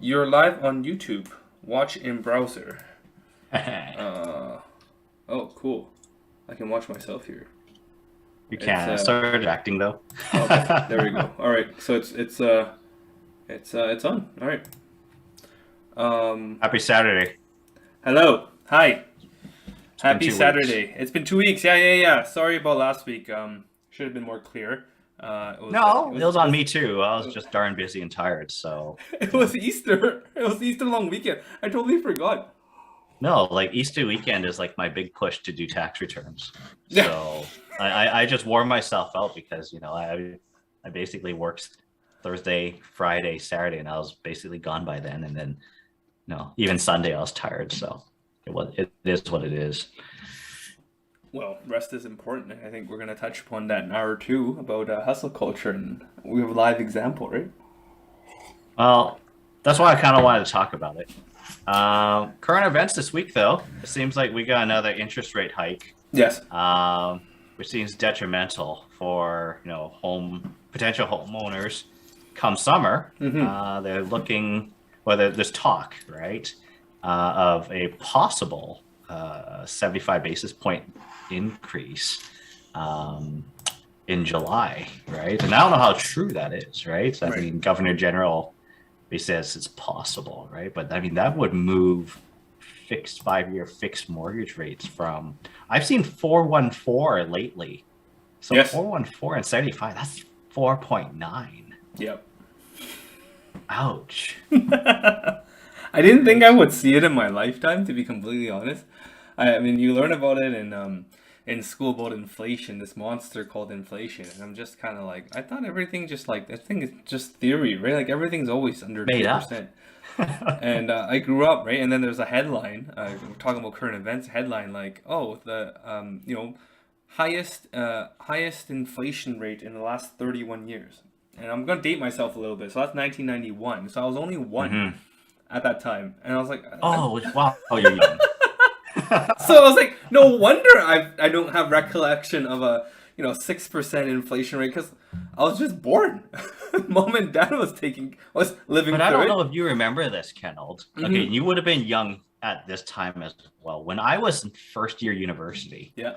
You're live on YouTube. Watch in browser. You Oh, cool. I can watch myself here. It's can. I started acting though. okay. There we go. All right. So it's on. All right. Um, Happy Saturday. Hello. Hi. It's been Happy 2 weeks. Saturday. It's been 2 weeks. Yeah. Sorry about last week. Should have been more clear. It was it No, it was was it on was me too. I was just darn busy and tired. So, it you know, was Easter. It was Easter long weekend. I totally forgot. no, like Easter weekend is like my big push to do tax returns. Yeah. So I just wore myself out because, I basically worked Thursday, Friday, Saturday, and I was basically gone by then. And then, even Sunday I was tired. So it is what it is. Well, rest is important. I think we're going to touch upon that in hour two about hustle culture, and we have a live example, right? Well, that's why I kind of wanted to talk about it. Current events this week, though, it seems like we got another interest rate hike, Yes. which seems detrimental for home potential homeowners. Come summer, Mm-hmm. they're looking. Well, there's talk, right, of a possible 75 basis point increase um, in July, right? And I don't know how true that is, right? I Right. mean, Governor General he says it's possible, right? But I mean, that would move fixed 5-year fixed mortgage rates from I've seen 4.14 lately. So Yes. 4.14 and 75, that's 4.9. Yep. Ouch. I didn't think I would see it in my lifetime, to be completely honest. I mean, you learn about it in school about inflation, this monster called inflation, and I'm just kind of like, I thought everything just like I think it's just theory, right? Like everything's always under two Made up. percent. And I grew up, right? And then there's a headline, we're talking about current events, headline like, oh, the highest inflation rate in the last 31 years. And I'm gonna date myself a little bit. So that's 1991. So I was only one Hmm. at that time, and I was like, Oh, wow. Oh, you're young. so I was like, no wonder I don't have recollection of a 6% inflation rate because I was just born. Mom and dad was living But I through don't it. know if you remember this, Kenold. Okay, Hmm. you would have been young at this time as well. When I was in first year university, Yeah.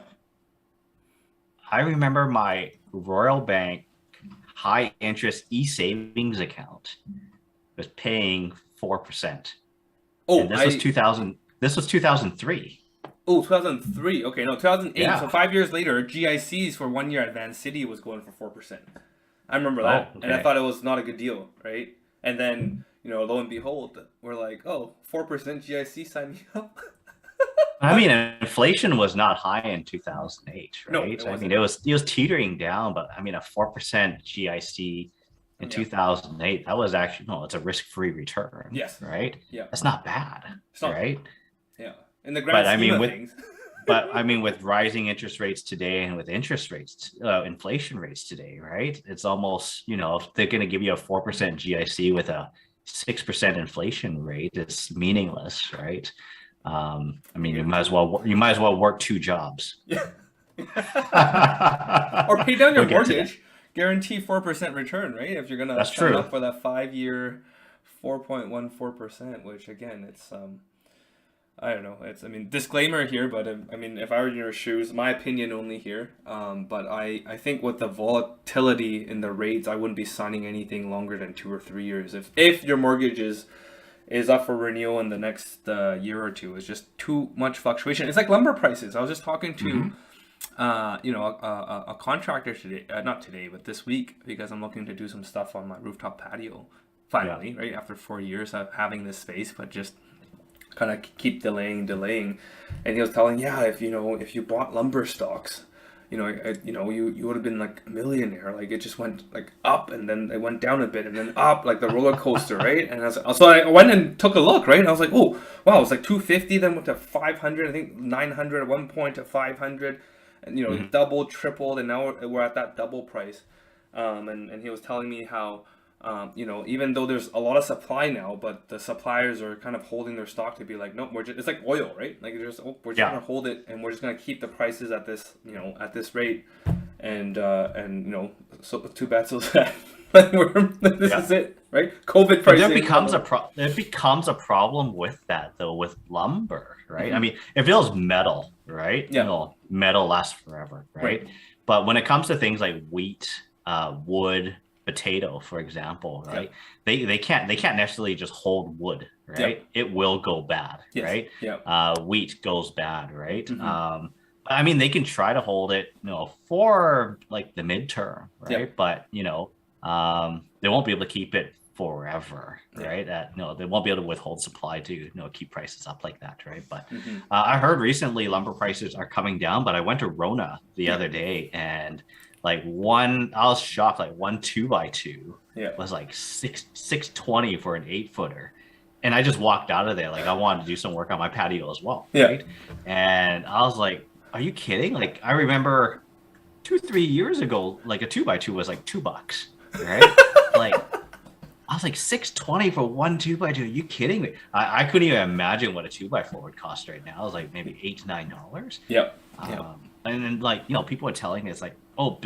I remember my Royal Bank high interest e-savings account was paying 4%. And Oh, this was I 2000 this was 2003. oh 2003. Okay, no 2008. So Yeah. 5 years later, GICs for 1 year at Van City was going for 4%. I remember Oh, that, and I okay. thought it was not a good deal, right? And then lo and behold, we're like, oh, 4% GIC, sign me up. I mean, inflation was not high in 2008, No, right? it I mean, wasn't. it was teetering down, but I mean, a 4% GIC in Yeah. 2008, that was actually no, it's a risk-free return, Yes. right? Yeah. That's not bad, It's not bad. right? Yeah. In the grand But I scheme mean, of with things. but I mean, with rising interest rates today and with interest rates, inflation rates today, right? It's almost, if they're going to give you a 4% GIC with a 6% inflation rate, it's meaningless, right? I mean, Yeah. you might as well work two jobs. Yeah. Or pay down your We'll get to that. mortgage, guarantee 4% return, right? If you're gonna That's sign true. up for that 5 year 4.14%, which again, it's I don't know. It's I mean disclaimer here, but I mean if I were in your shoes, my opinion only here. But I think with the volatility in the rates, I wouldn't be signing anything longer than 2 or 3 years. If your mortgage is up for renewal in the next year or two, it's just too much fluctuation. It's like lumber prices. I was just talking to Hmm. a contractor today, not today, but this week, because I'm looking to do some stuff on my rooftop patio. Yeah. Finally, right after 4 years of having this space, but just kind of keep delaying. And he was telling, yeah, if you bought lumber stocks, you would have been like a millionaire. Like it just went like up, and then it went down a bit, and then up like the roller coaster, right? And so I went and took a look, right? And I was like, oh wow, it's like 250, then went to 500, I think 900 at one point to 500, and Hmm. doubled, tripled, and now we're at that double price. And he was telling me how even though there's a lot of supply now, but the suppliers are kind of holding their stock to be like, no, it's like oil, right? Like we're just Yeah. gonna hold it, and we're just gonna keep the prices at this, at this rate, and so too bad, so sad. Like this Yeah. is it, right? COVID But there pricing. becomes a problem with that though, with lumber, right? I Mhm. mean, if it was metal, right? Yeah. Metal lasts forever, Right. right? But when it comes to things like wheat, wood, potato, for example, Yeah. right? They can't necessarily just hold wood, Yeah. right? It will go bad, Yes. right? Yeah. Wheat goes bad, right? Hmm. I mean, they can try to hold it, for like the midterm, Yeah. right? But they won't be able to keep it forever, Yeah. right? They won't be able to withhold supply to keep prices up like that, right? But Hmm. I heard recently lumber prices are coming down. But I went to Rona the Yeah. other day, and I was shocked. Like one 2x2 Yeah. was like 620 for an 8-footer. And I just walked out of there like I wanted to do some work on my patio as well, Yeah. right? And I was like, "Are you kidding?" Like I remember 2-3 years ago, like a 2x2 was like $2, right? Like I was like 620 for one 2x2. Are you kidding me? I couldn't even imagine what a 2x4 would cost right now. I was like maybe $8 to $9. Yeah. Yeah. And then people are telling me it's like, oh,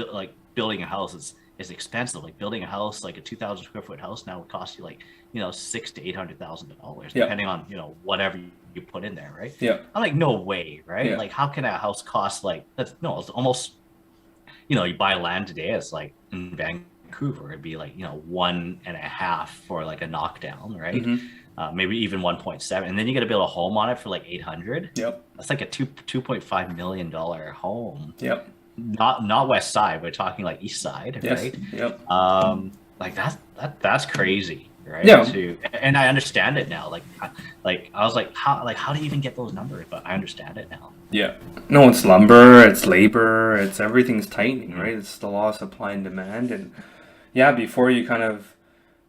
building a house is expensive. Like building a house, like a 2,000 square foot house now would cost you like $600,000 to $800,000 Yeah. depending on whatever you put in there, right? Yeah. I'm like, no way, right? Yeah. Like how can a house cost like that's no, it's almost you buy land today, it's like in Vancouver, it'd be like 1.5 for like a knockdown, right? Hmm. Maybe even 1.7, and then you got to build a home on it for like 800. Yep. That's like a $2.5 million home. Yep. Not west side, we're talking like east side, Yes. right? Yep. Like that's crazy, right? Yeah. And I understand it now. Like I was like, how do you even get those numbers? But I understand it now. Yeah. No, it's lumber, it's labor, it's everything's tightening, Mhm. right? It's the law of supply and demand. And yeah, before you kind of,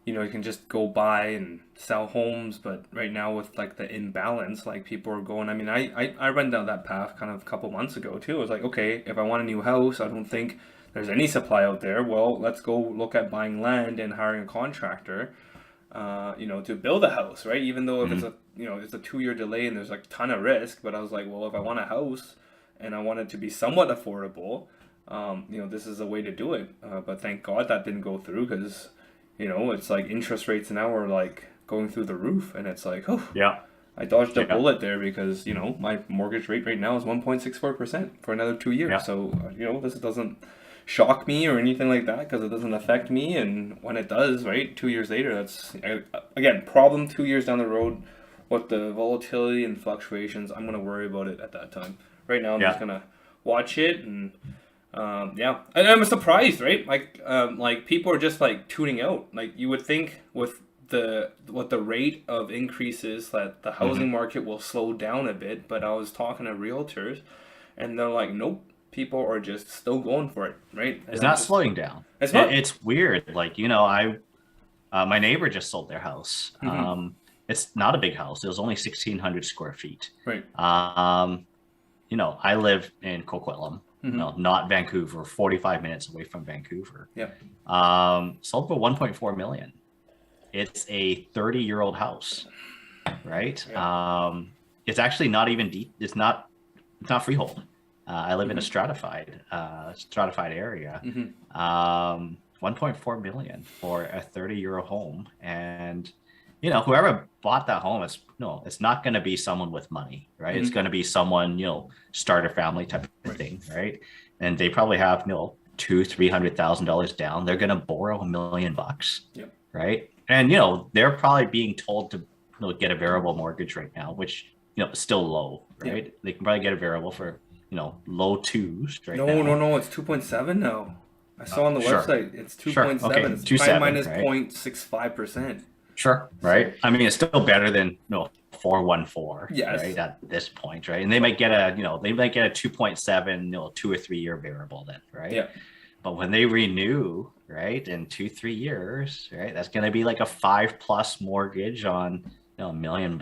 you can just go buy and sell homes. But right now with like the imbalance, like people are going, I mean, I went down that path kind of a couple months ago too. I was like, okay, if I want a new house, I don't think there's any supply out there. Well, let's go look at buying land and hiring a contractor, to build a house, right? Even though if it's a, it's a 2-year delay and there's like a ton of risk, but I was like, well, if I want a house and I want it to be somewhat affordable, this is a way to do it. But thank God that didn't go through because, it's like interest rates now are like going through the roof, and it's like, oh, Yeah. I dodged a Yeah. bullet there because, my mortgage rate right now is 1.64% for another 2 years. Yeah. So, this doesn't shock me or anything like that because it doesn't affect me. And when it does, right, 2 years later, that's, again, problem 2 years down the road. What the volatility and fluctuations, I'm going to worry about it at that time. Right now, I'm Yeah. just going to watch it and, yeah. And I'm surprised, right? Like people are just like tuning out. Like you would think with the rate of increases that the housing market will slow down a bit, but I was talking to realtors and they're like, nope, people are just still going for it, right? And It's I'm not just- slowing down. It's not. It's weird. Like, my neighbor just sold their house. Mhm. It's not a big house. It was only 1,600 square feet. Right. I live in Coquitlam, Mhm. not Vancouver, 45 minutes away from Vancouver. Yeah. Sold for 1.4 million. It's a 30-year-old house, right? Yeah. It's actually not even deep. It's not freehold. I live in a stratified area. Mhm. 1.4 million for a 30-year-old home, and whoever bought that home, it's not going to be someone with money, right? It's Mhm. going to be someone start a family type of thing, right? And they probably have $200,000-$300,000 down. They're going to borrow $1 million, Yep. right? And they're probably being told to get a variable mortgage right now, which is still low, right? Yeah. They can probably get a variable for low twos right No, now. no, it's 2.7 now. I saw on the Sure. website it's Sure. 2.7. Okay. It's 2.7, prime minus right? 0.65%. Sure, right? I mean, it's still better than 414, Yes. right? At this point, right? And they might get a 2.7, 2 or 3 year variable then, right? Yeah. But when they renew, right, in 2-3 years, right, that's going to be like a 5+ mortgage on $1 million.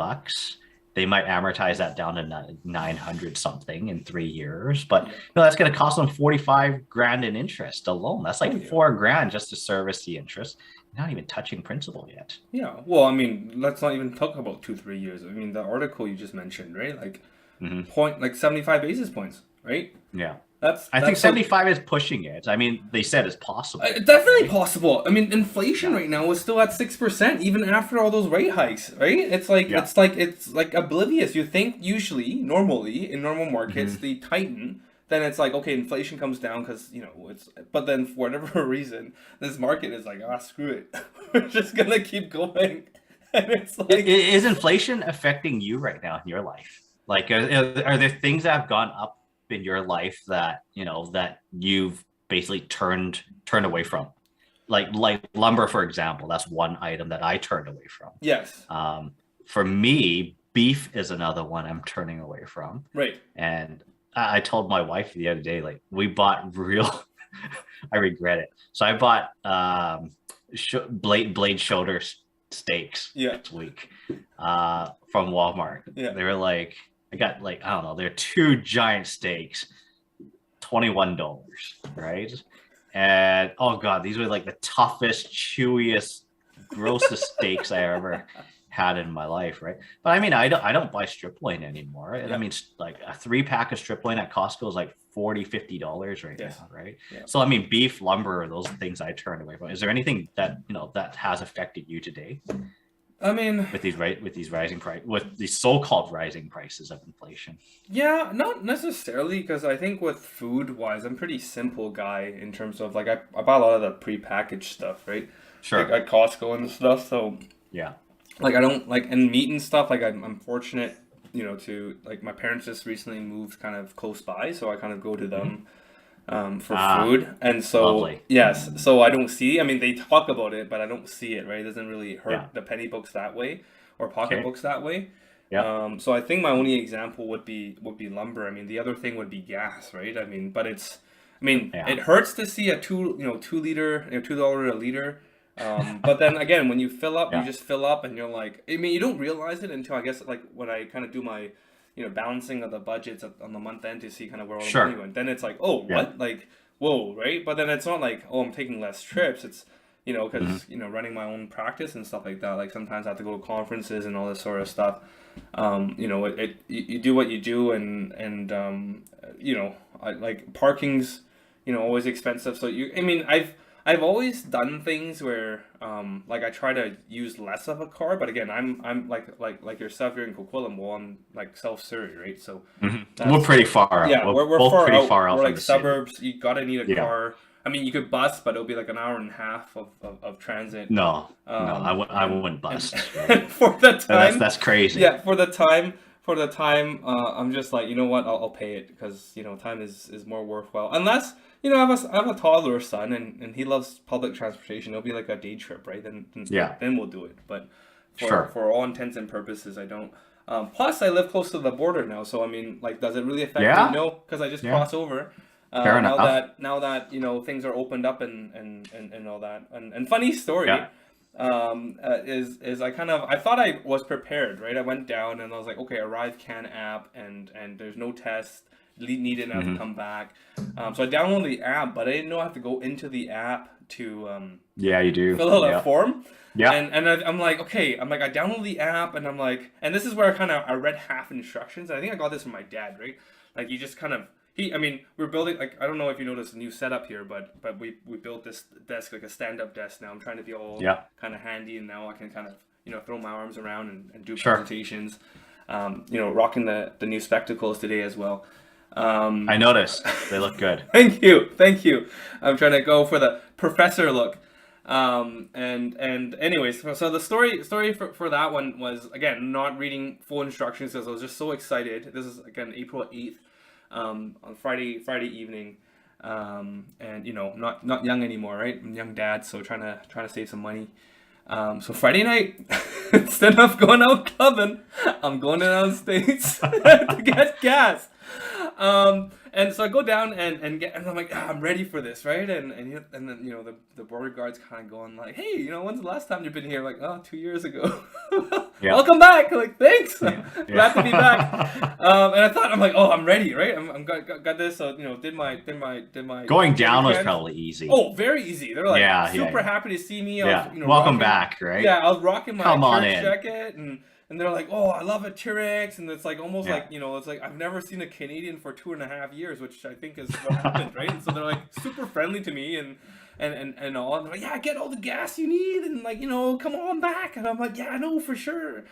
They might amortize that down to 900 something in 3 years, but that's going to cost them 45 grand in interest alone. That's like Oh, yeah. 4 grand just to service the interest. Not even touching principal yet. Yeah. Well, I mean, let's not even talk about 2-3 years. I mean, the article you just mentioned, right? Like Mhm. 75 basis points, right? Yeah. I think that's what- 75 is pushing it. I mean, they said it's possible. Definitely right? possible. I mean, inflation Yeah. right now is still at 6%, even after all those rate hikes, right? Yeah. It's like oblivious. You think usually, normally in normal markets, Mhm. they tighten. Then it's like, okay, inflation comes down because you know it's. But then for whatever reason, this market is like, ah, screw it, we're just gonna keep going, and it's like, Is inflation affecting you right now in your life? Like, are there things that have gone up in your life that that you've basically turned away from? Like lumber, for example. That's one item that I turned away from. yes, For me, beef is another one I'm turning away from. right, And I told my wife the other day, like we bought real. I regret it. So I bought blade shoulder steaks yeah, this week from Walmart. yeah. They were like, I got like, I don't know, they're two giant steaks, $21, right? And oh god, these were like the toughest, chewiest, grossest steaks I ever had in my life, right? But I mean, I don't buy strip loin anymore. And Yeah. I mean, like a 3-pack of strip loin at Costco is like $40-50 right Yes. now, right? Yeah. So I mean, beef, lumber, those things I turned away from. Is there anything that that has affected you today I mean, with these with these so-called rising prices of inflation? yeah, not necessarily, because I think with food wise, I'm pretty simple guy in terms of like I buy a lot of the prepackaged stuff, right? Sure. Like at Costco and stuff. So Yeah. like I don't like and meat and stuff. Like I'm fortunate, you know, to like my parents just recently moved kind of close by, so I kind of go to them. For food, and so lovely. yes, so I don't see. I mean, they talk about it, but I don't see it. Right, it doesn't really hurt Yeah. the penny books that way or Okay. pocketbooks that way. Yeah. So I think my only example would be lumber. I mean, the other thing would be gas, right? I mean, but it's, I mean, Yeah. it hurts to see a 2 liter, $2 a liter. But then again, when you fill up, Yeah. you just fill up, and you're like, I mean, you don't realize it until I guess like when I kind of do my, balancing of the budgets on the month end to see kind of where all the Sure. money went. Then it's like, oh, Yeah. what? Like, whoa, right? But then it's not like, oh, I'm taking less trips. It's, because, Mm-hmm. running my own practice and stuff like that. Like sometimes I have to go to conferences and all this sort of stuff. You do what you do, and I like parking's, always expensive. So I've always done things where like I try to use less of a car, but again, I'm like yourself, you're in Coquitlam, well, I'm like South Surrey, right? So We're pretty far out. yeah, we're both far pretty out. far out We're from like the city. suburbs. You gotta need a Yeah. car. I mean, you could bus, but it'll be like an hour and a half of transit. No, Um, I wouldn't bust. For the time. That's crazy. Yeah, for the time, I'm just like, you know what, I'll pay it because time is more worthwhile. Unless I have a toddler son and he loves public transportation. It'll be like a day trip, right? Then we'll do it. But for all intents and purposes, I don't. Plus, I live close to the border now, so I mean, like, does it really affect Yeah. me? No, because I just Yeah. cross over. Fair now enough. that things are opened up and all that. And funny story. Yeah. Is I thought I was prepared, right? I went down and I was like, okay, ArriveCAN app, and there's no test needed, and I have to come back. So I downloaded the app, but I didn't know I have to go into the app to Yeah, you do. fill out Yeah. a form. Yeah. And I'm like, okay, I download the app, and I'm like, and this is where I read half instructions. And I think I got this from my dad, right? Like you just kind of. We're building, like, I don't know if you noticed a new setup here, but we built this desk, like a stand-up desk now. I'm trying to be all Yeah. kind of handy, and now I can kind of, throw my arms around and do Sure. presentations. Rocking the new spectacles today as well. I noticed. They look good. Thank you. I'm trying to go for the professor look. And anyways, so the story for that one was, again, not reading full instructions because I was just so excited. This is, again, April 8th. On Friday evening, and not young anymore, right? I'm a young dad, so trying to save some money. So Friday night, instead of going out clubbing, I'm going down States to get gas. And so I go down and I'm like, I'm ready for this, right? And then the border guard's kind of going like, hey, when's the last time you've been here? Like, oh, 2 years ago. Yeah. welcome back. Like, thanks. Yeah. Glad to be back. Yeah. And I thought, I'm like, oh, I'm ready, right? I'm got this. So did my Going jerry down was cans. probably easy. Oh, very easy. They're like Yeah, super happy to see me. I was, yeah. Welcome rocking, back, right? yeah, I was rocking my Come on church in. jacket, and they're like, oh, I love a T-Rex, and it's like almost Yeah. like it's like I've never seen a Canadian for 2.5 years, which I think is what happened, right? And so they're like super friendly to me and all, and they're like, yeah, get all the gas you need, and like come on back, and I'm like, yeah, no, for sure.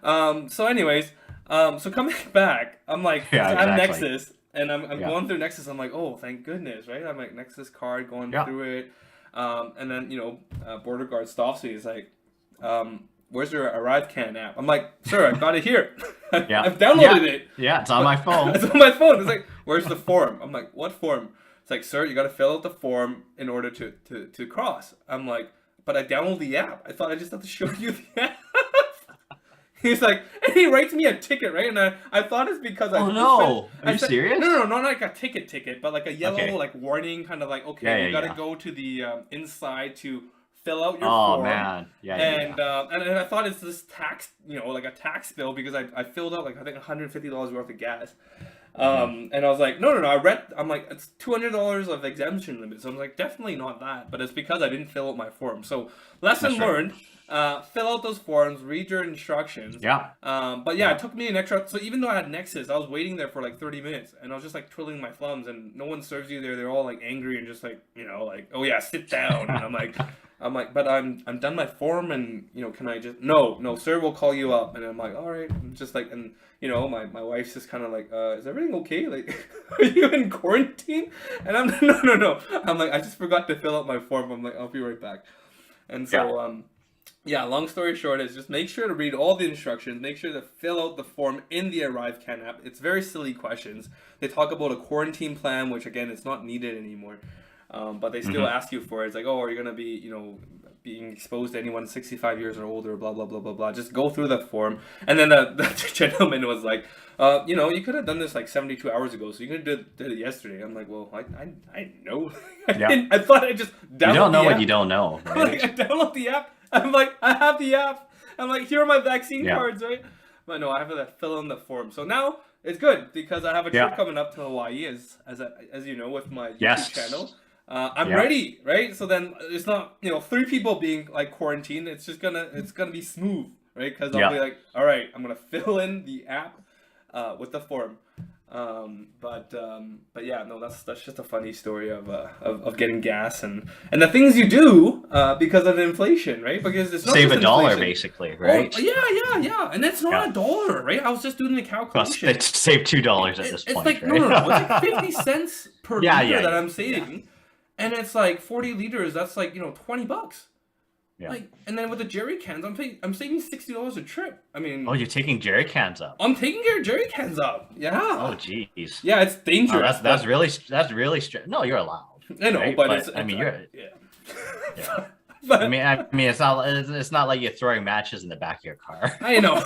So anyways, so coming back, I'm like, Yeah, I'm exactly. Nexus. And I'm Yeah. going through Nexus. I'm like, oh, thank goodness, right? I'm like Nexus card going Yeah. through it, and then border guard stops me. He's like, "Where's your ArriveCan app?" I'm like, "Sir, I've got it here. Yeah. I've downloaded it. Yeah, it's on my phone. It's on my phone." It's like, "Where's the form?" I'm like, "What form?" It's like, "Sir, you got to fill out the form in order to cross." I'm like, "But I downloaded the app. I thought I just had to show you the app." He's like, and he writes me a ticket, right? And I thought it's because Oh no! Are you serious? No, not like a ticket, but like a yellow Okay. like warning, kind of like, okay, Yeah, you got to yeah. go to the inside to fill out your Oh form. man, yeah, And yeah. and I thought it's this tax, like a tax bill because I filled out like I think $150 worth of gas. And I was like, no, I'm like, it's $200 of exemption limit. So I'm like, definitely not that. But it's because I didn't fill out my form. So lesson That's right. learned. Fill out those forms, read your instructions. Yeah. But yeah, it took me an extra. So even though I had Nexus, I was waiting there for like 30 minutes, and I was just like twiddling my thumbs, and no one serves you there. They're all like angry and just like like, oh yeah, sit down. And I'm like, but I'm done my form, and can I just no, sir, we'll call you up. And I'm like, all right. I'm just like, and my wife's just kind of like, is everything okay? Like, are you in quarantine? And I'm no. I'm like, I just forgot to fill out my form. I'm like, I'll be right back. And so yeah, long story short is just make sure to read all the instructions. Make sure to fill out the form in the ArriveCan app. It's very silly questions. They talk about a quarantine plan, which again, it's not needed anymore. But they still ask you for it. It's like, oh, are you going to be, being exposed to anyone 65 years or older, blah, blah, blah, blah, blah. Just go through the form. And then the gentleman was like, you could have done this like 72 hours ago, so you could have did it yesterday. I'm like, well, I know. Yeah. I thought I just download You don't know the what app. you don't know. I'm Right? like, I download the app. I'm like, I have the app. I'm like, here are my vaccine Yeah. cards, right? But no, I have to fill in the form. So now it's good because I have a trip Yeah. coming up to Hawaii, as you know, with my YouTube Yes. channel. I'm Yeah. ready, right? So then it's not 3 people being like quarantined. It's just gonna be smooth, right? Because I'll Yeah. be like, all right, I'm gonna fill in the app with the form. But yeah, no, that's just a funny story of getting gas and the things you do because of inflation, right? Because it's not Save just a dollar inflation. basically, right? Oh, yeah, and it's not Yeah. a dollar, right? I was just doing the Well, calculation. it's save $2 at this It's point, like right? no, it's like 50 cents per Yeah, liter yeah, that yeah. I'm saving, and it's like 40 liters. That's like $20. Yeah. Like, and then with the jerry cans, I'm saving $60 a trip. I mean, Oh, you're taking jerry cans up. I'm taking your jerry cans up. Yeah. Oh, jeez. Yeah, it's Oh, dangerous. that's really No, you're allowed. I know, right? but I mean, you're. yeah. Yeah. But I mean, it's not like you're throwing matches in the back of your car, I know.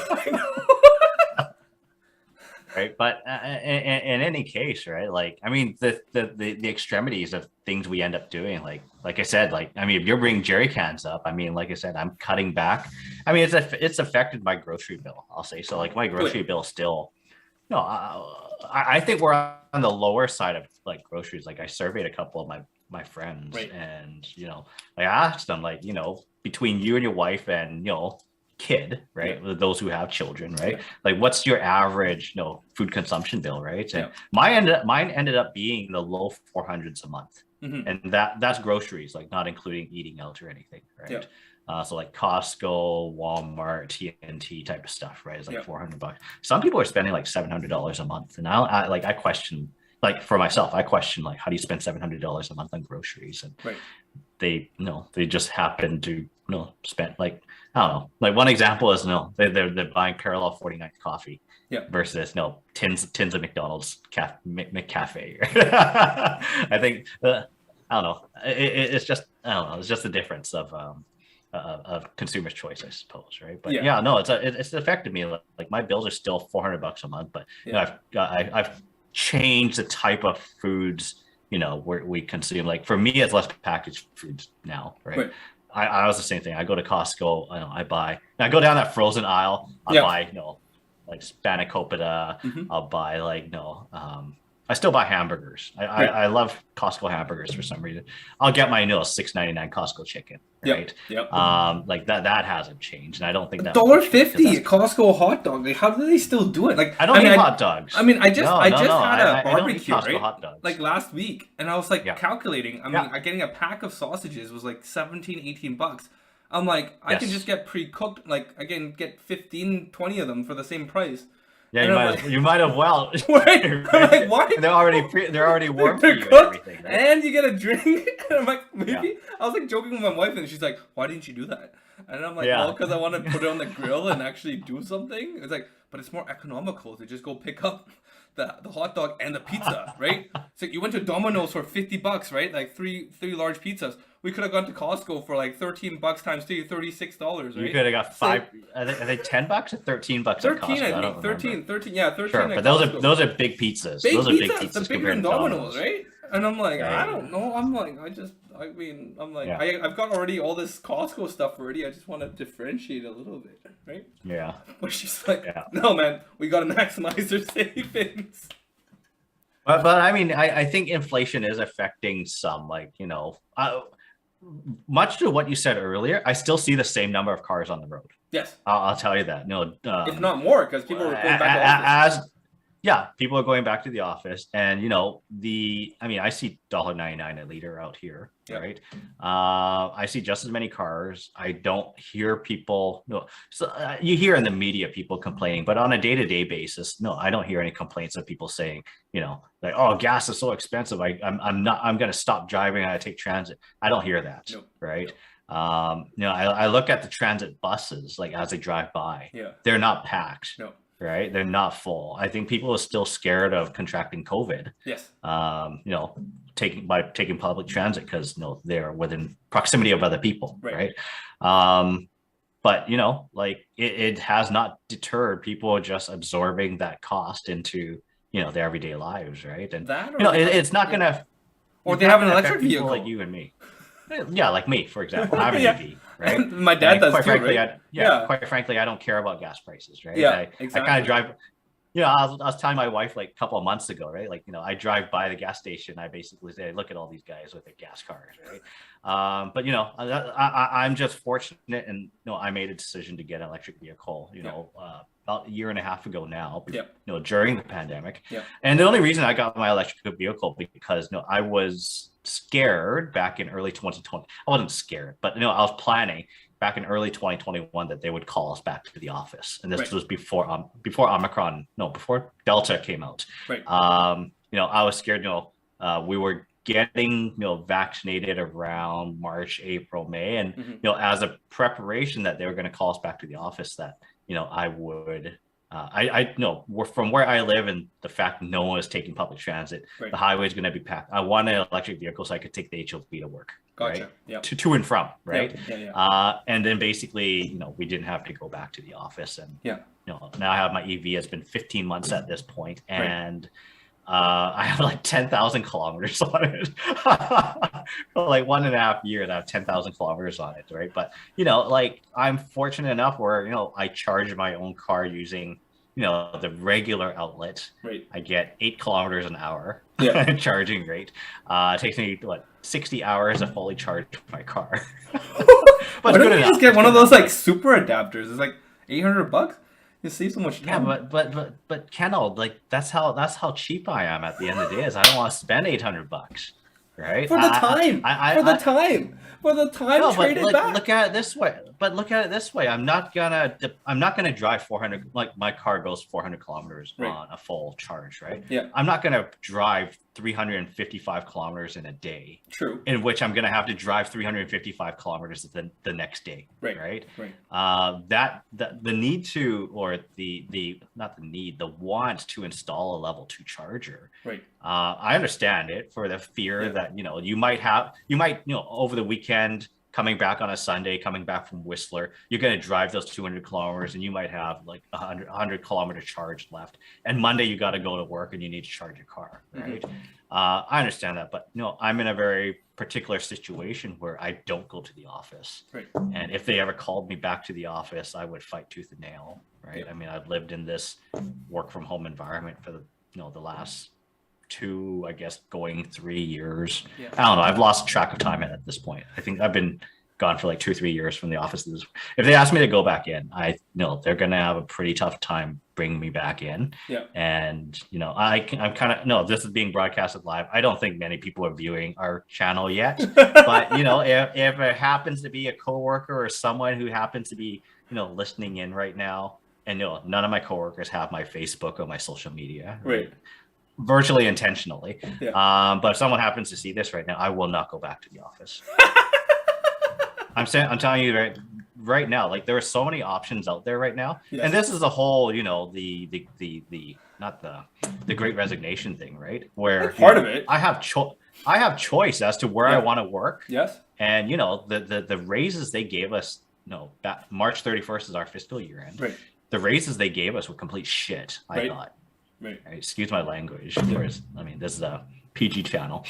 right? But in any case, right? Like, I mean, the extremities of things we end up doing, like I said, like, I mean, if you're bringing jerry cans up, I mean, like I said, I'm cutting back. I mean, it's affected my grocery bill. I'll say so. Like my grocery bill still. No, I think we're on the lower side of like groceries. Like I surveyed a couple of my friends, Right. and I asked them, like, between you and your wife and kid, right? Those who have children, right? Yeah. Like, what's your average food consumption bill, right? And Yeah. mine ended up being in the low 400s a month, and that's groceries, like not including eating out or anything, right? Yeah. So like Costco, Walmart, TNT type of stuff, right? It's like Yeah. $400. Some people are spending like $700 a month, and I question, like, for myself, I question, like, how do you spend $700 a month on groceries? And Right. they just happen to spend, like, I don't know. Like one example is they're buying Parallel 49th coffee, versus tins of McDonald's McCafe. I think I don't know. It's just, I don't know. It's just a difference of consumer's choice, I suppose, right? But it's affected me. Like my bills are still $400 a month, but I've changed the type of foods where we consume. Like for me, it's less packaged foods now, right? I was the same thing. I go to Costco, I go down that frozen aisle, I'll Yeah. buy, like spanakopita, Mhm. I'll buy like, I still buy hamburgers. Right. I love Costco hamburgers for some reason. I'll get my, $6.99 Costco chicken, Yep. right? Yep. Like that hasn't changed. And I don't think that Dollar will change, 'cause fifty that's- Costco hot dog. Like, how do they still do it? Like, I don't mean, eat hot dogs. I mean, I just No, had I a don't eat barbecue, Costco right? hot dogs. Like last week, and I was like Yeah. calculating. I mean, Yeah. getting a pack of sausages was like 17, 18 bucks. I'm like, I can Yes. just get pre-cooked. Like, I can get 15, 20 of them for the same price. Yeah, And I'm like- you might have well. Right? I'm like, why? They're already warm for They're you and cooked, everything. Right? and you get a drink. And I'm like, maybe. I was like joking with my wife, and she's like, "Why didn't you do that?" And I'm like, Yeah. "Well, because I want to put it on the grill and actually do something." It's like, but it's more economical to just go pick up the hot dog and the pizza, right? So you went to Domino's for $50, right? Like three large pizzas. We could have gone to Costco for like $13 times two, $36, right? You could have got five. Are they $10 or $13 at 13, Costco? I don't think. remember. 13, yeah, 13 Sure, at but Costco. those are big pizzas. Big Those are big pizzas, pizzas the bigger compared than to Domino's, right? And I'm like, Yeah, I don't know. I'm like, Yeah. I've got already all this Costco stuff already. I just want to differentiate a little bit, right? Yeah. But she's like, Yeah. no, man, we got to maximize our savings. But I mean, I think inflation is affecting some, like, much to what you said earlier, I still see the same number of cars on the road. Yes, I'll tell you that. if not more, because people are going back to office. People are going back to the office, and I see $1.99 a liter out here, Yep. right? I see just as many cars. I don't hear people. No, so you hear in the media people complaining, but on a day-to-day basis, no, I don't hear any complaints of people saying, like, oh, gas is so expensive. I'm going to stop driving. I take transit. I don't hear that, Nope. right? I look at the transit buses, like as they drive by. Yeah. They're not packed. No. Right, they're not full. I think people are still scared of contracting COVID. Yes. Taking public transit because they're within proximity of other people, Right. right? But like it has not deterred people just absorbing that cost into their everyday lives, right? And That, or it's not gonna. or it's they not have an gonna affect electric people vehicle like you and me. Yeah, like me, for example. I have an Yeah. EV, right? My dad And does quite too, frankly, right? Quite frankly, I don't care about gas prices, right? Yeah, I exactly. kind of drive. I was telling my wife like a couple of months ago, right? Like, I drive by the gas station. I basically say, look at all these guys with their gas cars, right? But I'm just fortunate, and I made a decision to get an electric vehicle. About a year and a half ago now. Yep. During the pandemic. Yep. And the only reason I got my electric vehicle because I was scared back in early 2020. I wasn't scared, but I was planning back in early 2021 that they would call us back to the office, and this Right. was before Delta came out. Right. I was scared. We were getting vaccinated around March, April, May, and Mhm. as a preparation that they were going to call us back to the office, that I would. I know from where I live, and the fact no one is taking public transit, Right. the highway is going to be packed. I want an electric vehicle so I could take the HLV to work. Gotcha. Right? Yeah. To and from, right? Yeah. And then basically, we didn't have to go back to the office, and Yeah. now I have my EV. It's been 15 months at this point, Right. and I have like 10,000 kilometers on it. For like 1.5 years, I have 10,000 kilometers on it, right? But like I'm fortunate enough where I charge my own car using the regular outlet. Right. I get 8 kilometers an hour Yeah. charging rate. It takes me 60 hours to fully charge my car. Why don't you just get one of those like super adapters? It's like $800. You save so much Yeah, time. but Kendall, like that's how cheap I am at the end of the day. Is I don't want to spend $800, right? For the time. For the time, No, trade it back. look at it this way. But look at it this way. I'm not gonna drive 400. Like my car goes 400 kilometers Right. on a full charge, right? Yeah. I'm not gonna drive 355 kilometers in a day, True. in which I'm gonna have to drive 355 kilometers the next day, Right. right? Right. That the need to, or the not the need, the want to install a level 2 charger. Right. I understand it for the fear Yeah. that you might over the weekend coming back on a Sunday, coming back from Whistler, you're going to drive those 200 kilometers and you might have like 100 kilometer charge left. And Monday you got to go to work and you need to charge your car, right? I understand that, but no, I'm in a very particular situation where I don't go to the office. Right. And if they ever called me back to the office, I would fight tooth and nail, right? Yeah. I mean, I've lived in this work from home environment for the last 2, I guess, going 3 years. Yeah. I don't know. I've lost track of time at this point. I think I've been gone for like 2 or 3 years from the office. If they ask me to go back in, I know they're going to have a pretty tough time bringing me back in. Yeah. And, I'm kind of, no, this is being broadcasted live. I don't think many people are viewing our channel yet, but, if it happens to be a coworker or someone who happens to be, listening in right now, and none of my coworkers have my Facebook or my social media. Right. Virtually intentionally. Yeah. But if someone happens to see this right now, I will not go back to the office. I'm telling you right now, like there are so many options out there right now. Yes. And this is the whole, the not the great resignation thing, right? Where part of it. I have choice as to where I want to work. Yes. And the raises they gave us, that March 31st is our fiscal year end. Right. The raises they gave us were complete shit, I thought. Right. Excuse my language. This is a PG channel.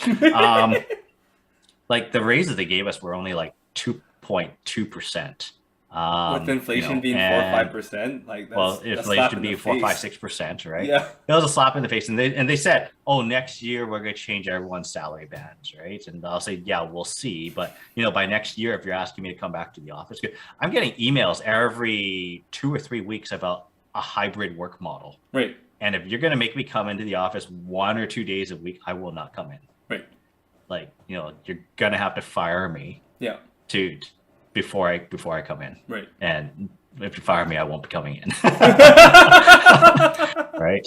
Like the raises they gave us were only like 2.2%. With inflation being 4 or 5%, like inflation being 4, 5, 6%, right? Yeah. That was a slap in the face, and they said, "Oh, next year we're going to change everyone's salary bands, right?" And I'll say, "Yeah, we'll see." But by next year, if you're asking me to come back to the office, I'm getting emails every 2 or 3 weeks about a hybrid work model, right? And if you're going to make me come into the office 1 or 2 days a week, I will not come in, right? Like you're going to have to fire me, before I come in. Right. And if you fire me, I won't be coming in. Right.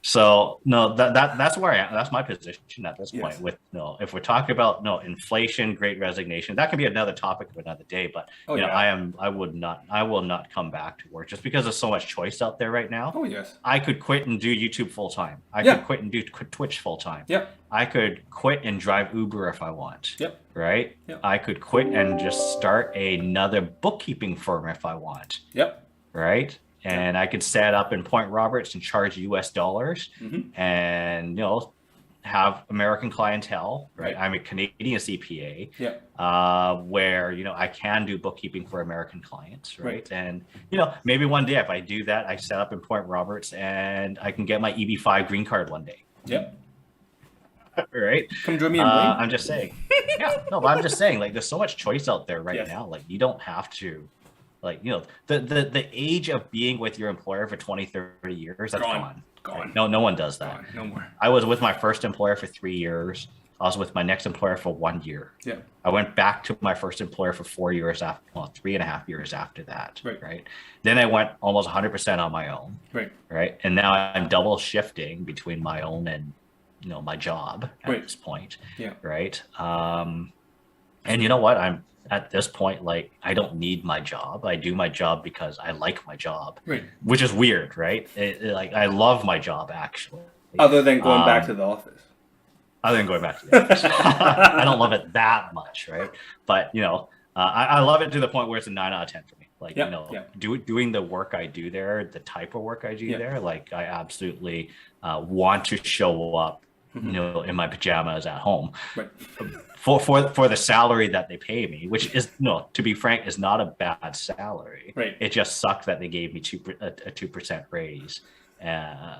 So no, that's where I am. That's my position at this point. With if we're talking about inflation, great resignation, that can be another topic of another day. But I will not come back to work just because there's so much choice out there right now. Oh yes. I could quit and do YouTube full time. I could quit and do Twitch full time. Yep. I could quit and drive Uber if I want. Yep. Right. Yep. I could quit and just start another bookkeeping firm if I want. Yep. Right. And I could set up in Point Roberts and charge US dollars and, have American clientele, right? I'm a Canadian CPA, where, I can do bookkeeping for American clients, right? And, maybe one day if I do that, I set up in Point Roberts and I can get my EB5 green card one day. Yep. Right. Come join me in I'm just saying. But I'm just saying, like, there's so much choice out there right now. Like, you don't have to. Like, the age of being with your employer for 20, 30 years, that's gone. Right? No one does that. Gone. No more. I was with my first employer for 3 years. I was with my next employer for 1 year. Yeah. I went back to my first employer for 4 years after, 3.5 years after that. Right. Then I went almost 100% on my own. Right. And now I'm double shifting between my own and, my job at this point. Yeah. Right. And you know what? I'm at this point, like, I don't need my job. I do my job because I like my job, which is weird, right? Like, I love my job, actually. Other than going back to the office. Other than going back to the office. I don't love it that much, right? But, I love it to the point where it's a 9 out of 10 for me. Like, doing the work I do there, the type of work I do there, like, I absolutely want to show up, in my pajamas at home. For the salary that they pay me, which is, to be frank, is not a bad salary. It just sucked that they gave me a 2% raise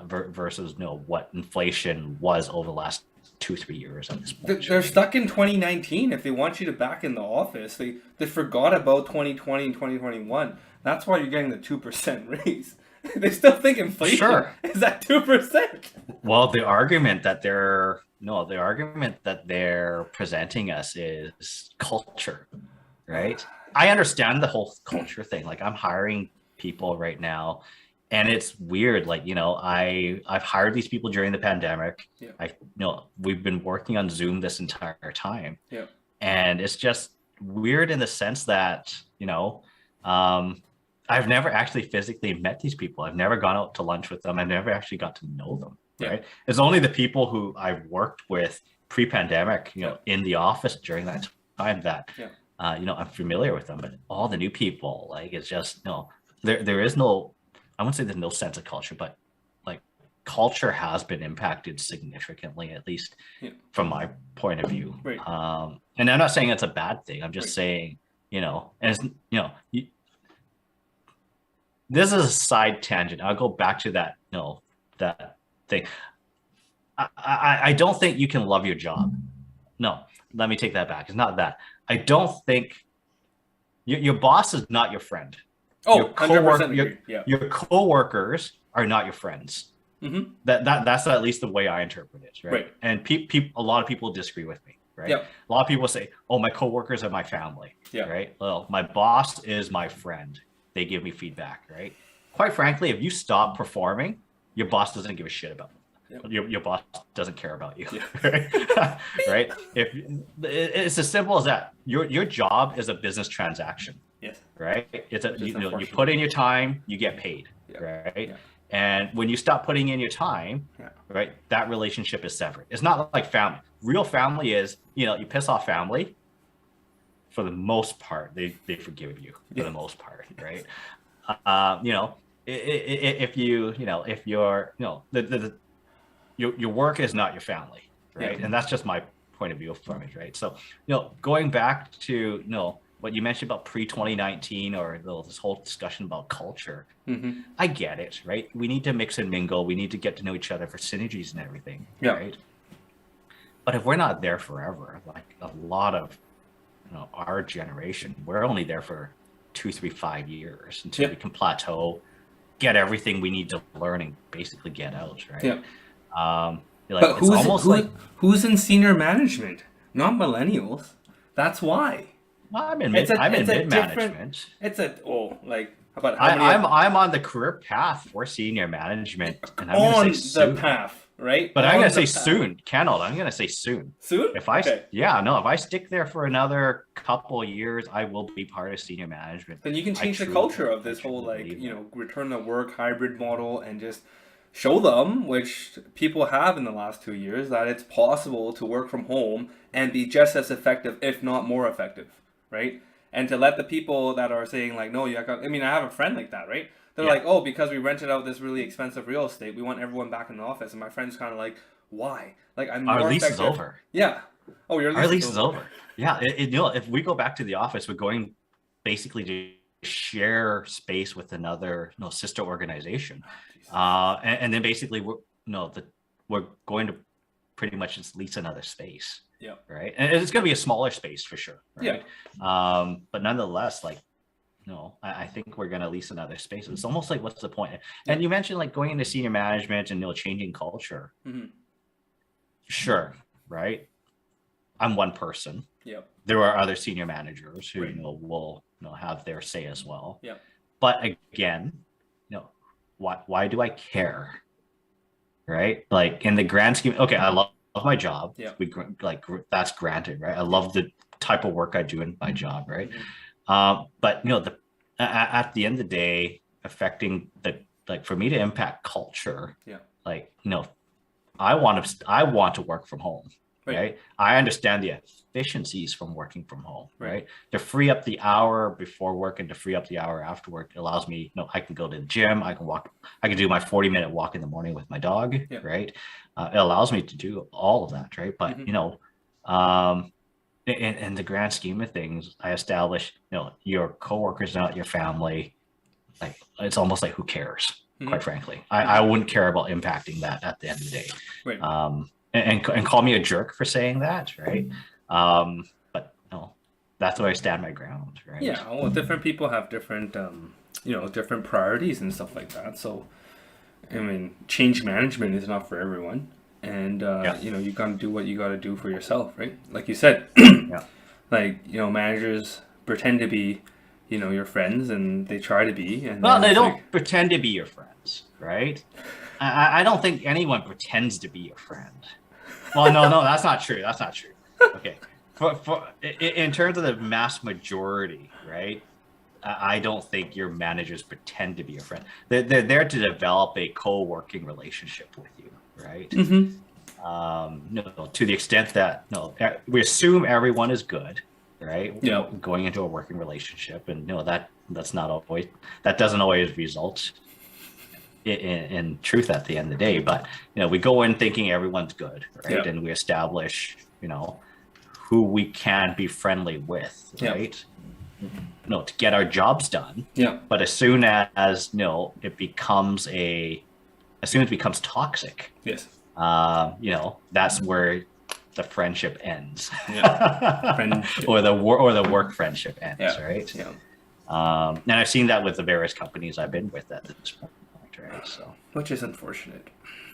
versus what inflation was over the last 2-3 years at this point. They're stuck in 2019. If they want you to back in the office, they forgot about 2020 and 2021. That's why you're getting the 2% raise. They still think inflation is at 2%. Well, the argument that they're presenting us is culture, right? I understand the whole culture thing. Like, I'm hiring people right now, and it's weird. Like, I've hired these people during the pandemic. We've been working on Zoom this entire time. And it's just weird in the sense that, I've never actually physically met these people. I've never gone out to lunch with them. I never actually got to know them. Right. It's only the people who I've worked with pre-pandemic, in the office during that time that, I'm familiar with them, but all the new people, like, it's just there is no, I wouldn't say there's no sense of culture, but like culture has been impacted significantly, at least Yeah. from my point of view. Right. And I'm not saying it's a bad thing. I'm just Right. saying, and it's, this is a side tangent. I'll go back to that, that thing. I don't think you can love your job. No, let me take that back. It's not that. I don't think your boss is not your friend. Oh, Your 100% coworker, agree. Yeah. your coworkers are not your friends. Mm-hmm. That's at least the way I interpret it, right? Right. And a lot of people disagree with me, right? Yeah. A lot of people say, "Oh, my coworkers are my family," Yeah. right? Well, my boss is my friend. They give me feedback, right? Quite frankly, if you stop performing, your boss doesn't give a shit about you. Yep. Your boss doesn't care about you, Yeah. right? If it's as simple as that, your job is a business transaction. Yes. Right. It's you put in your time, you get paid. Yeah. Right. Yeah. And when you stop putting in your time, Yeah. right, that relationship is severed. It's not like family. Real family is, you piss off family. For the most part, they forgive you for the most part, right? If you're, your work is not your family, right? Yeah. And that's just my point of view from it, right? So, going back to, what you mentioned about pre-2019 or this whole discussion about culture, Mm-hmm. I get it, right? We need to mix and mingle. We need to get to know each other for synergies and everything, Yeah. right? But if we're not there forever, like a lot of, our generation, we're only there for 2, 3, 5 years until Yeah. we can plateau, get everything we need to learn, and basically get out, right? Yeah. But But who's in senior management? Not millennials. That's why. I'm in It's a mid different- management. I'm on the career path for senior management, and I'm on going to the say soon. path, right? But I'm On going to the say path. soon, Kennel. I'm going to say soon. Soon? If I Okay. if I stick there for another couple of years, I will be part of senior management. Then you can I change the truly- culture of I this whole truly believe that. return to work hybrid model and just show them, which people have in the last 2 years, that it's possible to work from home and be just as effective, if not more effective, right? And to let the people that are saying like, no, I have a friend like that, right? They're Yeah. like, oh, because we rented out this really expensive real estate, we want everyone back in the office. And my friend's kind of like, why? Like, I'm Our more lease is effective. over. Yeah. Oh, your lease, Our lease is over. Yeah. If we go back to the office, we're going basically to share space with another sister organization. And then basically we're going to pretty much just lease another space. Yeah. Right. And it's going to be a smaller space for sure. Right? Yeah. But nonetheless, I think we're going to lease another space. It's almost like, what's the point? And you mentioned like going into senior management and changing culture. Mm-hmm. Sure. Right. I'm one person. Yep. There are other senior managers who Right. will have their say as well. Yep. But again, why do I care? Right? Like in the grand scheme, okay, I love my job. Yeah. That's granted, right? I love the type of work I do in my job, right? Mm-hmm. But at the end of the day, affecting for me to impact culture, Yeah. I want to work from home. Right. Right. I understand the efficiencies from working from home. Right. Right. To free up the hour before work and to free up the hour after work allows me, I can go to the gym. I can walk. I can do my 40-minute walk in the morning with my dog. Yeah. Right. It allows me to do all of that. Right. But, in the grand scheme of things, I established, your coworkers are not your family. Like, it's almost like, who cares? Mhm. Quite frankly, I wouldn't care about impacting that at the end of the day. Right. And call me a jerk for saying that, right? But no, that's where I stand my ground, right? Yeah, well, different people have different, different priorities and stuff like that. So, I mean, change management is not for everyone, and you got to do what you got to do for yourself, right? Like you said, Yeah. Managers pretend to be, your friends, and they try to be, and Well, then they it's don't like- pretend to be your friends, right? I don't think anyone pretends to be your friend. Well, no, that's not true. That's not true. Okay, in terms of the mass majority, right? I don't think your managers pretend to be your friend. They're there to develop a co-working relationship with you, right? Mhm. To the extent that we assume everyone is good, right? Yeah. Going into a working relationship, and that doesn't always result in truth at the end of the day. But we go in thinking everyone's good, right? Yeah. And we establish who we can be friendly with, Yeah. right? To get our jobs done. Yeah. But as soon as as soon as it becomes toxic, Yes. that's where the friendship ends. Yeah. Friendship. or the work friendship ends, Yeah. right? Yeah. And I've seen that with the various companies I've been with at this point, right? So, which is unfortunate.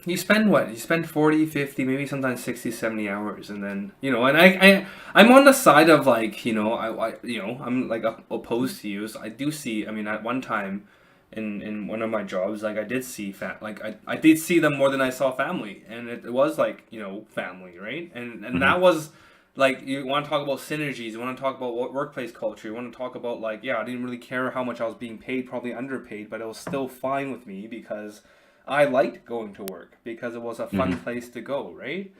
You spend what? You spend 40, 50, maybe sometimes 60, 70 hours, and then, and I'm on the side of like, I'm like opposed to you. So I do see, I mean, at one time in one of my jobs, like I did see I did see them more than I saw family, and it was like, family, right? And that was like, you want to talk about synergies, you want to talk about workplace culture, you want to talk about like, yeah, I didn't really care how much I was being paid, probably underpaid, but it was still fine with me because I liked going to work because it was a fun place to go, right?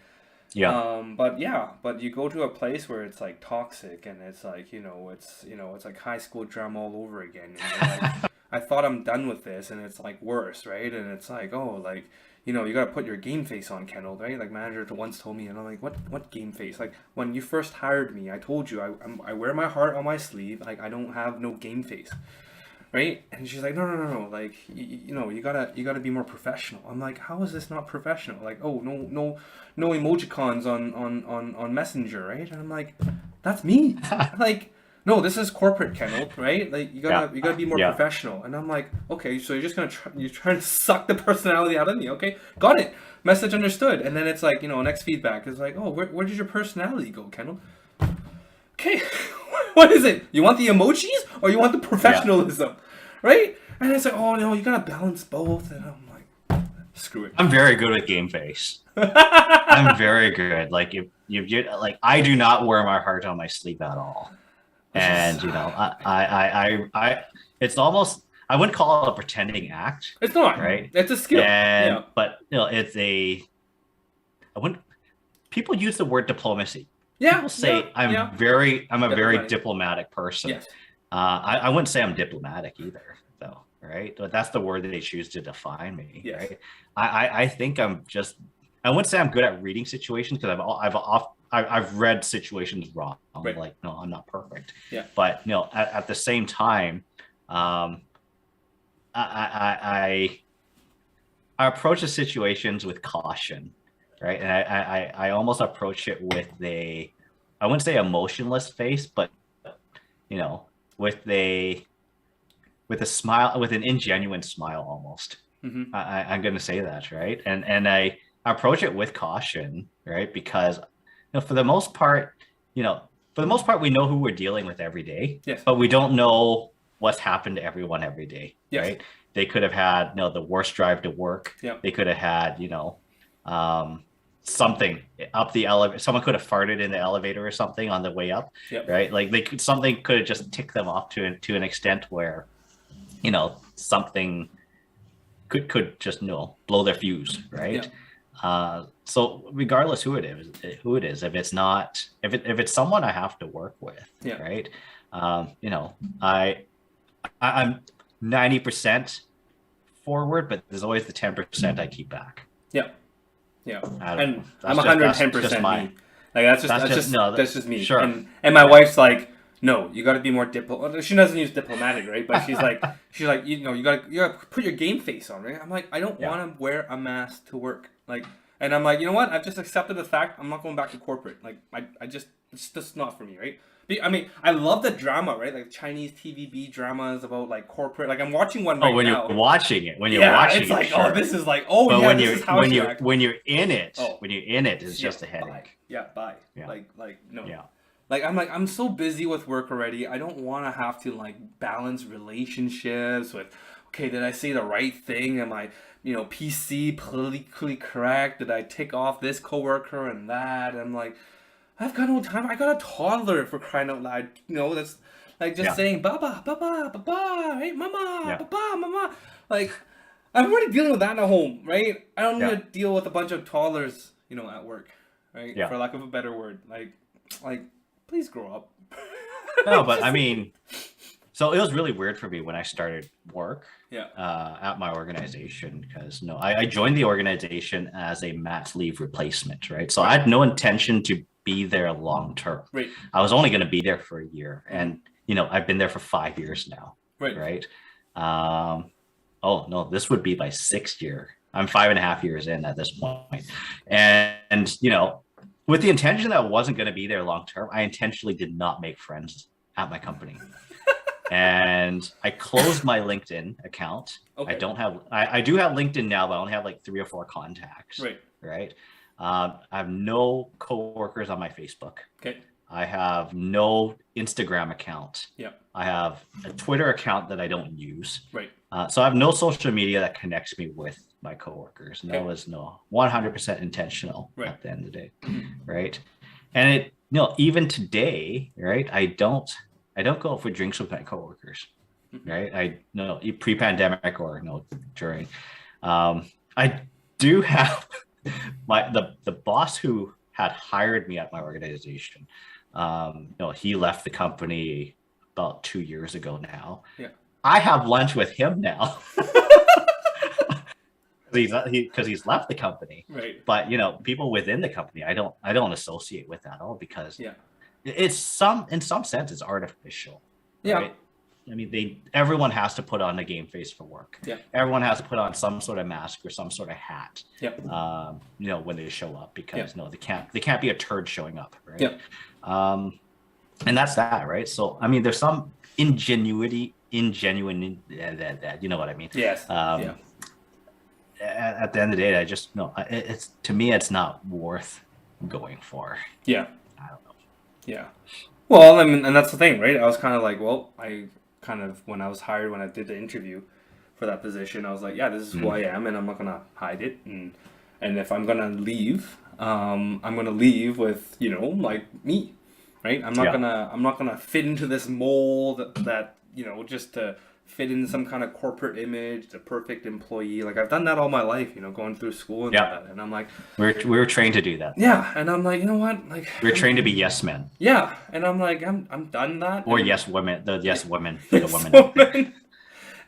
yeah. But you go to a place where it's like toxic and it's like, it's like high school drama all over again. And you're like, I thought I'm done with this, and it's like worse, right? And it's like, oh, like, you gotta put your game face on, Kendall, right? Like manager once told me, and I'm like, what game face? Like when you first hired me, I told you I wear my heart on my sleeve. Like I don't have no game face. Right? And she's like, no, like, you gotta be more professional. I'm like, how is this not professional? Like, oh, no emojicons on Messenger, right? And I'm like, that's me. Like, no, this is corporate, Kendall, right? Like, you gotta be more professional. And I'm like, okay, so you're just you're trying to suck the personality out of me, okay? Got it. Message understood. And then it's like, next feedback is like, oh, where did your personality go, Kendall? Okay, what is it? You want the emojis or you want the professionalism, right? And it's like, oh no, you gotta balance both. And I'm like, screw it. I'm very good with game face. I'm very good. Like if you like, I do not wear my heart on my sleeve at all. And I it's almost, I wouldn't call it a pretending act. It's not, right? It's a skill. And but it's people use the word diplomacy. Yeah. People say I'm a very diplomatic person. Yes. I wouldn't say I'm diplomatic either, though, right? But that's the word that they choose to define me, Yes. right? I think I wouldn't say I'm good at reading situations because I've read situations wrong. Right. Like, no, I'm not perfect. Yeah. But at the same time, I approach the situations with caution, right? And I almost approach it with I wouldn't say emotionless face, but with a smile, with an ingenuine smile almost. Mm-hmm. I'm going to say that, right? And I approach it with caution, right? Because for the most part, we know who we're dealing with every day. Yes. But we don't know what's happened to everyone every day, yes. right? They could have had the worst drive to work. Yep. They could have had something up the elevator. Someone could have farted in the elevator or something on the way up. Yep. Right? Like something could have just ticked them off to an extent where something could just blow their fuse, right? Yeah. So regardless who it is, if it's someone I have to work with, yeah. Right? I'm 90% forward, but there's always the 10% I keep back. Yeah. Yeah. And I'm 110% me. Like that's just me. Sure. And my wife's like, no, you got to be more She doesn't use diplomatic, right? But she's like, you got to put your game face on, right? I'm like, I don't want to wear a mask to work, like, and I'm like, you know what? I've just accepted the fact I'm not going back to corporate. Like, it's just not for me, right? I mean, I love the drama, right? Like Chinese TVB dramas about like corporate. Like I'm watching one right now. When you're watching it, it's like, sure. Oh, this is like, oh but yeah, this is how when you're in it, it's just a headache. Bye. Yeah, bye. Yeah. Like no. Yeah. Like I'm so busy with work already. I don't want to have to like balance relationships with. Okay, did I say the right thing? Am I, PC politically correct? Did I tick off this coworker and that? And I'm like, I've got no time. I got a toddler, for crying out loud. That's like just saying baba, baba, baba, hey mama, baba, mama. Like I'm already dealing with that at home, right? I don't need to deal with a bunch of toddlers, at work, right? Yeah. For lack of a better word, like please grow up. No, but I mean, so it was really weird for me when I started work Yeah. at my organization because no, I joined the organization as a mat leave replacement, right? So I had no intention to be there long term. Right. I was only going to be there for a year, and I've been there for 5 years now, Right. right? Oh no, this would be my 6th year. I'm 5.5 years in at this point, and with the intention that I wasn't going to be there long term, I intentionally did not make friends at my company. And I closed my LinkedIn account. Okay. I do have LinkedIn now, but I only have like 3 or 4 contacts. Right. I have no coworkers on my Facebook. Okay. I have no Instagram account. Yeah. I have a Twitter account that I don't use. Right. So I have no social media that connects me with my coworkers. And that Okay. was 100% intentional Right. at the end of the day. Right. And it, even today, right, I don't go out for drinks with my coworkers, right? I no pre-pandemic or during. I do have the boss who had hired me at my organization. He left the company about 2 years ago now. Yeah. I have lunch with him now. Because he's left the company. Right. But people within the company, I don't associate with that at all because Yeah. it's in some sense it's artificial. Yeah. Right? I mean, everyone has to put on a game face for work. Yeah. Everyone has to put on some sort of mask or some sort of hat. Yeah. When they show up because they can't be a turd showing up, right? Yeah. And that's that, right? So I mean, there's some ingenuine that you know what I mean. Yes. Yeah. At the end of the day, I just it's to me it's not worth going for. Yeah. I don't know. Yeah. Well, I mean, and that's the thing, right? I was kind of like, when I was hired, when I did the interview for that position, I was like, yeah, this is who I am, and I'm not gonna hide it. And if I'm gonna leave, I'm gonna leave with like me, right? I'm not gonna fit into this mold that just to fit in some kind of corporate image, the perfect employee. Like I've done that all my life, going through school and that. And I'm like, we were trained to do that. yeah, and I'm like, you know what, like we're trained to be yes men. Yeah, and I'm like, I'm done that. Or and, yes women, the yes women, yes, the women. woman.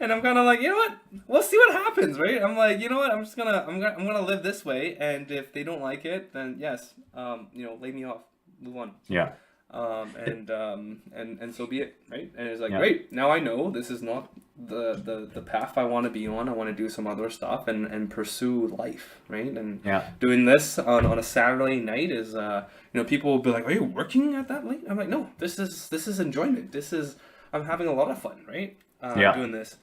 And I'm kind of like, you know what? We'll see what happens, right? I'm like, you know what? I'm gonna live this way, and if they don't like it, then yes, lay me off, move on. Yeah. And so be it, right? And it's like, great, now I know this is not the path I want to be on. I want to do some other stuff and pursue life, right? And doing this on a Saturday night is, people will be like, are you working at that late? I'm like, no, this is enjoyment. I'm having a lot of fun, right? Doing this.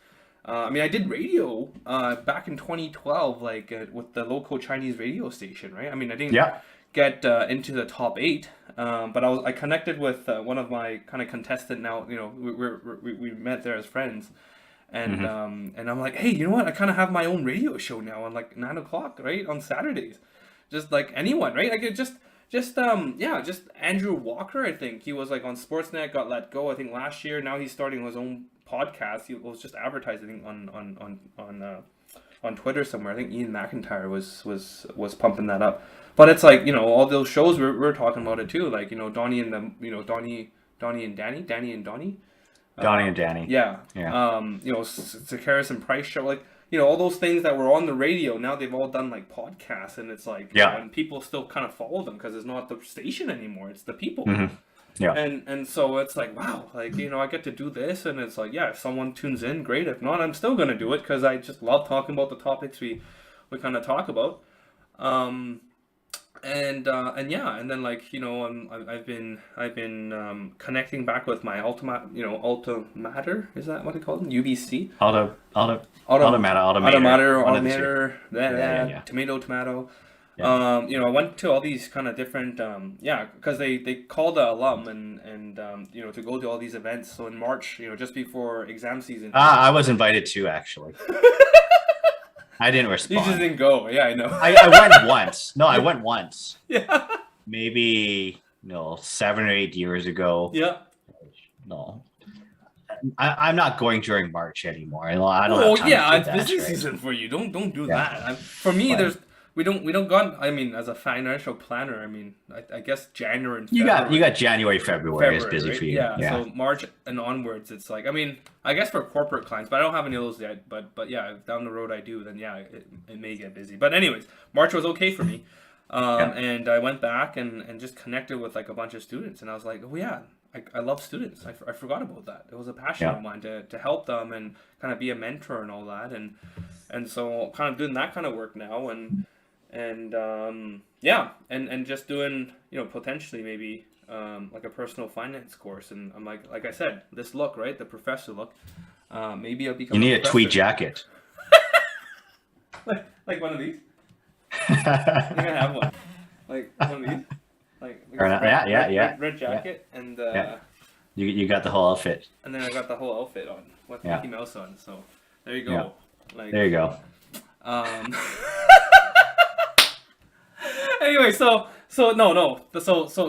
I mean, I did radio back in 2012, with the local Chinese radio station, right? I mean, I didn't get into the top 8, but I connected with one of my kind of contestant. Now we met there as friends, and and I'm like, hey, you know what? I kind of have my own radio show now on like 9 o'clock, right, on Saturdays, just like anyone, right? Like it just Andrew Walker, I think he was like on Sportsnet, got let go I think last year. Now he's starting his own podcast. He was just advertising on Twitter somewhere. I think Ian McIntyre was pumping that up. But it's like, all those shows we're talking about it too, like Donnie and Danny. Donnie and Danny. Yeah. Sakaris and Price show, like all those things that were on the radio. Now they've all done like podcasts, and it's like and people still kind of follow them because it's not the station anymore; it's the people. Mm-hmm. Yeah. And so it's like, wow, like I get to do this, and it's like, if someone tunes in, great. If not, I'm still gonna do it because I just love talking about the topics we kind of talk about. And then like I've been connecting back with my Alta Mater, is that what they call them? UBC. Alta Mater, tomato. Yeah. I went to all these kind of different because they called the alum and to go to all these events. So in March, just before exam season. I was invited too, actually. I didn't respond. You just didn't go. Yeah, I know. I went once. No, I went once. Yeah. Maybe 7 or 8 years ago. Yeah. No. I'm not going during March anymore. I don't have time to do it's that, busy right? season for you. Don't do that. For me, we don't got. I mean, as a financial planner, I mean, I guess January and You February. got January, February is busy right? for you. Yeah. Yeah. So March and onwards, it's like, I mean, I guess for corporate clients, but I don't have any of those yet. But yeah, if down the road I do, then yeah, it may get busy. But anyways, March was okay for me, Yeah. and I went back and just connected with like a bunch of students, and I was like, oh yeah, I love students. I forgot about that. It was a passion Yeah. of mine to help them and kind of be a mentor and all that, and so kind of doing that kind of work now, and yeah, and just doing, potentially maybe like a personal finance course. And I'm like I said, this look, right, the professor look, maybe I'll become You need a tweed professor. jacket. like one of these. I think I have one, like one of these, like Fair enough. Yeah. red jacket, and Yeah. You got the whole outfit. and then I got the whole outfit on with Yeah. Mickey Mouse on, so there you go. Yeah. Like There you go. Um. Anyway, so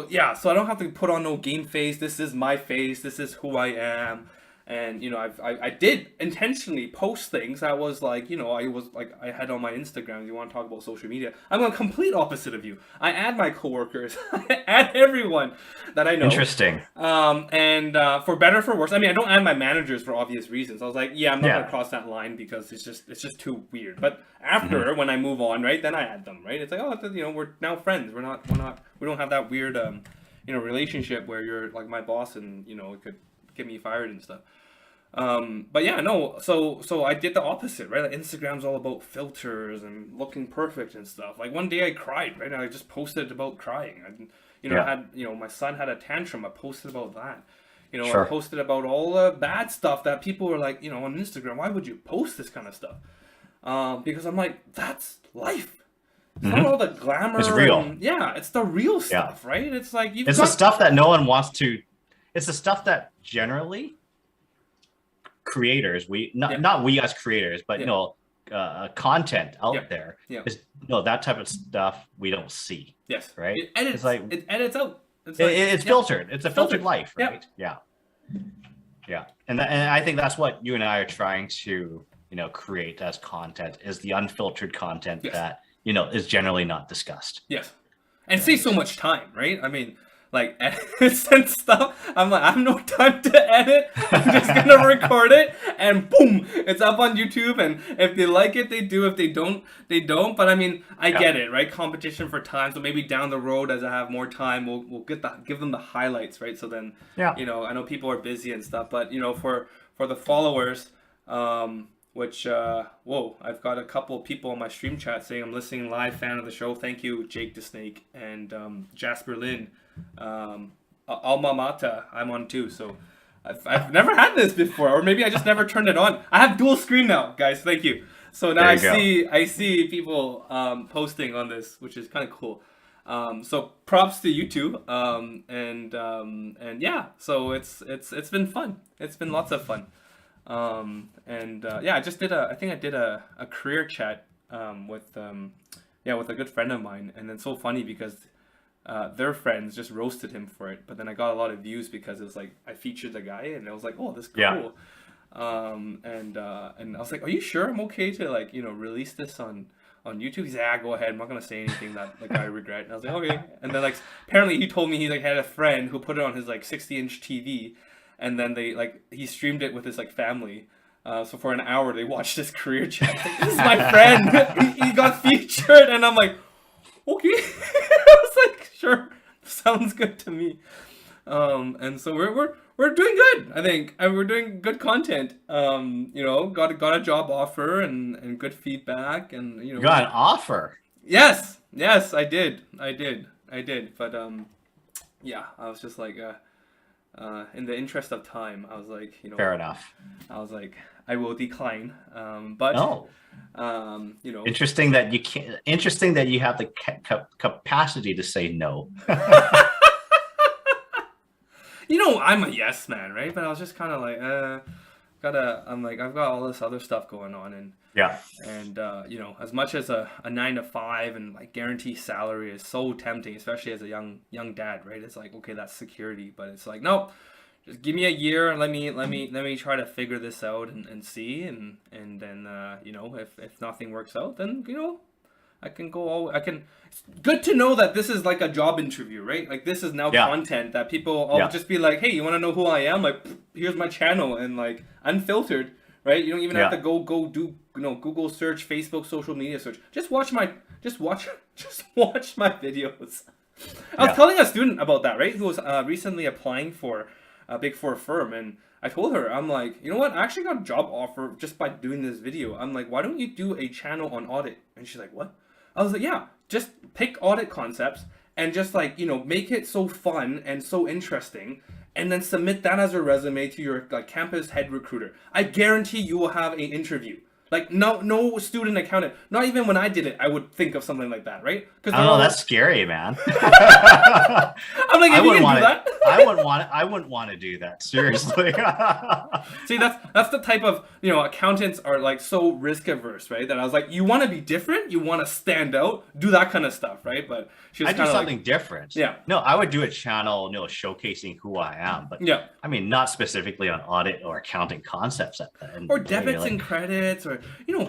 yeah, so I don't have to put on no game face. This is my face. This is who I am. And I did intentionally post things that was like, I was like, I had on my Instagram. If you want to talk about social media, I'm a complete opposite of you. I add my coworkers, I add everyone that I know. Interesting. And for better or for worse, I mean, I don't add my managers for obvious reasons. I was like, yeah, I'm not gonna cross that line because it's just too weird. But after, when I move on, right, then I add them, right? It's like, oh, we're now friends. We don't have that weird relationship where you're like my boss and it could get me fired and stuff. But yeah, no, so I did the opposite, right? Like Instagram's all about filters and looking perfect and stuff. Like one day I cried, right? And I just posted about crying. I had, my son had a tantrum. I posted about that. Sure. I posted about all the bad stuff that people were like, on Instagram, why would you post this kind of stuff? Because I'm like, that's life. It's not all the glamour. It's real. It's the real stuff, right? It's like It's the stuff that no one wants to. It's the stuff that generally creators, not we as creators, but content out there is that type of stuff we don't see. Yes. Right. It edits. It's like it edits out. It's filtered. It's a filtered life, Yeah. right? Yeah. And I think that's what you and I are trying to create as content, is the unfiltered content that is generally not discussed. Yes. And saves so much time, right? I mean, like edits and stuff. I'm like, I have no time to edit. I'm just gonna record it, and boom, it's up on YouTube. And if they like it, they do. If they don't, they don't. But I mean, I get it, right? Competition for time. So maybe down the road, as I have more time, we'll give them the highlights, right? So then, I know people are busy and stuff, but for the followers, which I've got a couple of people on my stream chat saying I'm listening live, fan of the show. Thank you, Jake the Snake and Jasper Lynn. Alma Mata, I'm on too. So I've never had this before, or maybe I just never turned it on. I have dual screen now, guys. Thank you. So now I see people posting on this, which is kind of cool. So props to you two. And yeah, so it's been fun. It's been lots of fun. I just did I think I did a career chat with a good friend of mine, and it's so funny because their friends just roasted him for it, but then I got a lot of views because it was like I featured the guy, and I was like, oh, this is cool. And I was like, are you sure I'm okay to release this on YouTube? He's like, go ahead, I'm not gonna say anything that I regret. And I was like, okay. And then apparently he told me he had a friend who put it on his 60-inch TV, and then he streamed it with his family. So for an hour they watched his career chat. Like, this is my friend. he got featured, and I'm like, okay. I was like, sure, sounds good to me. And so we're doing good. I think we're doing good content. Got a job offer and good feedback, and You got an offer. Yes, I did. But I was just like, in the interest of time, I was like, Fair enough. I was like, I will decline. But no. Interesting that you can't. Interesting that you have the capacity to say no. I'm a yes man, right? But I was just kind of like, I've got all this other stuff going on, and as much as a 9 to 5 and guarantee salary is so tempting, especially as a young dad, right? It's like, okay, that's security, but it's like, nope. Just give me a year and let me try to figure this out and see, and then if nothing works out, then I can go all. I can. It's good to know that this is like a job interview, right? Like this is now Yeah. content that people. I'll Yeah. just be like, hey, you want to know who I am? Like, here's my channel, and like unfiltered, right? You don't even have Yeah. to go do Google search, Facebook, social media search. Just watch my just watch just watch my videos. I was Yeah. telling a student about that, right? Who was recently applying for a Big Four firm, and I told her, I'm like, you know what? I actually got a job offer just by doing this video. I'm like, why don't you do a channel on audit? And she's like, what? I was like, yeah, just pick audit concepts and just like, make it so fun and so interesting, and then submit that as a resume to your like campus head recruiter. I guarantee you will have an interview. Like no student accountant. Not even when I did it, I would think of something like that, right? Because I don't know. That's scary, man. I'm like, I if you wouldn't can want do it. that. I wouldn't want to do that. Seriously. See, that's the type of accountants are like so risk averse, right? That I was like, you want to be different, you want to stand out, do that kind of stuff, right? But she was I'd do kind of something different. Yeah. No, I would do a channel, showcasing who I am, but yeah, I mean, not specifically on audit or accounting concepts at the end or of the day, debits like- and credits, or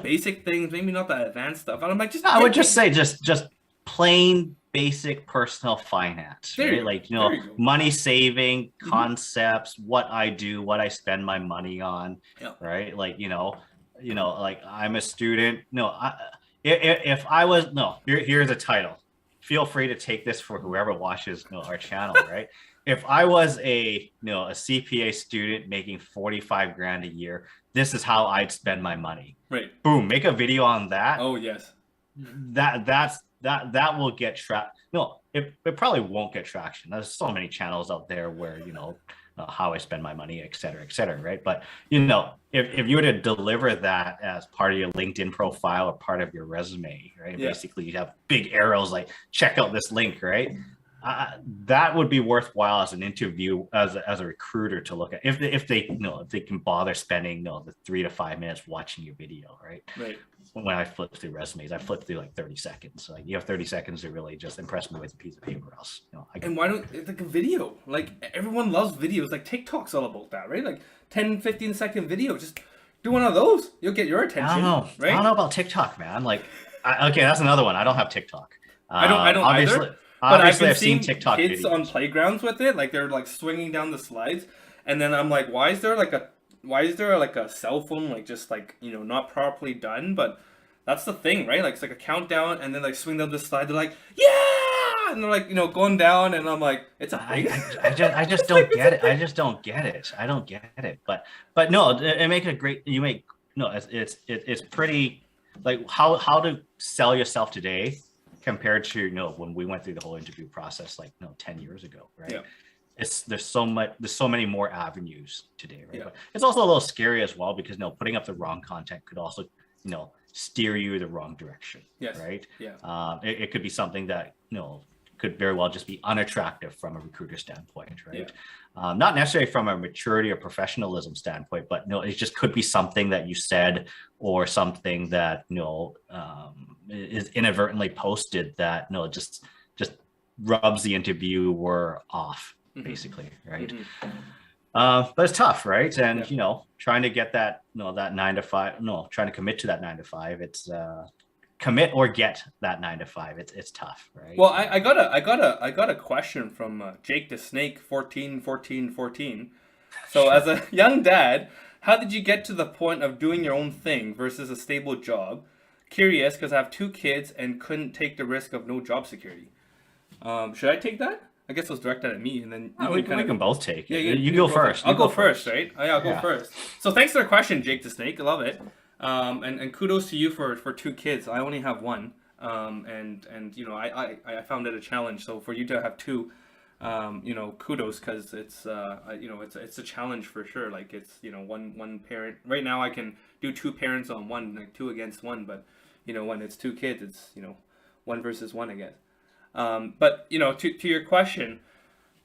basic things, maybe not the advanced stuff. And I'm like, just I would just say just plain basic personal finance, There you right? go. Like There you go. money saving concepts, what I do, what I spend my money on, Yeah. right? Like like I'm a student. No, if I was here's a title. Feel free to take this for whoever watches our channel, right? If I was a CPA student making 45 grand a year, this is how I'd spend my money. right. Boom, make a video on that. Oh yes. That will get no, it probably won't get traction. There's so many channels out there where how I spend my money, et cetera, right? But if you were to deliver that as part of your LinkedIn profile or part of your resume, right? Yeah. Basically, you have big arrows like check out this link, right? That would be worthwhile as an interview, as a recruiter to look at if they can bother spending the 3 to 5 minutes watching your video, right? Right. When I flip through resumes, I flip through like 30 seconds. Like you have 30 seconds to really just impress me with a piece of paper. Else, And why don't it's like a video? Like everyone loves videos. Like TikTok's all about that, right? Like 10, 15-second video. Just do one of those. You'll get your attention. I don't know. Right? I don't know about TikTok, man. Like, okay, that's another one. I don't have TikTok. I don't obviously, either. But obviously, I've I've seen seen TikTok kids videos. on playgrounds with it. Like they're like swinging down the slides, and then I'm like, why is there like a cell phone like just like not properly done? But that's the thing, right? Like it's like a countdown, and then like swing down the slide. They're like, yeah, and they're like going down, and I'm like, it's a thing. I just don't get it. I just don't get it. I don't get it. But no, it make it great. You make it's pretty like how to sell yourself today compared to when we went through the whole interview process 10 years ago, right? Yeah. There's so many more avenues today, right? Yeah. But it's also a little scary as well because putting up the wrong content could also steer you the wrong direction. Yes. Right. Yeah. It could be something that could very well just be unattractive from a recruiter standpoint, right? Not necessarily from a maturity or professionalism standpoint, but it just could be something that you said or something that is inadvertently posted that just rubs the interviewer off, basically, right? But it's tough, right? And trying to get that that 9 to 5, trying to commit to that 9 to 5, it's commit or get that 9 to 5. It's tough, right? Well, I got a question from Jake the Snake 14. So as a young dad, how did you get to the point of doing your own thing versus a stable job? Curious because I have 2 kids and couldn't take the risk of no job security. Should I take that? I guess it was directed at me, and then we can both take it. Yeah, you go first. I'll go first, right? Oh, yeah, I'll go Yeah. first. So thanks for the question, Jake the Snake. I love it. And kudos to you for 2 kids. I only have 1. And I found it a challenge. So for you to have 2, kudos because it's it's a challenge for sure. Like it's one parent. Right now I can do 2 parents on 1, like 2 against 1. But when it's 2 kids, it's 1 versus 1, I guess. But to your question,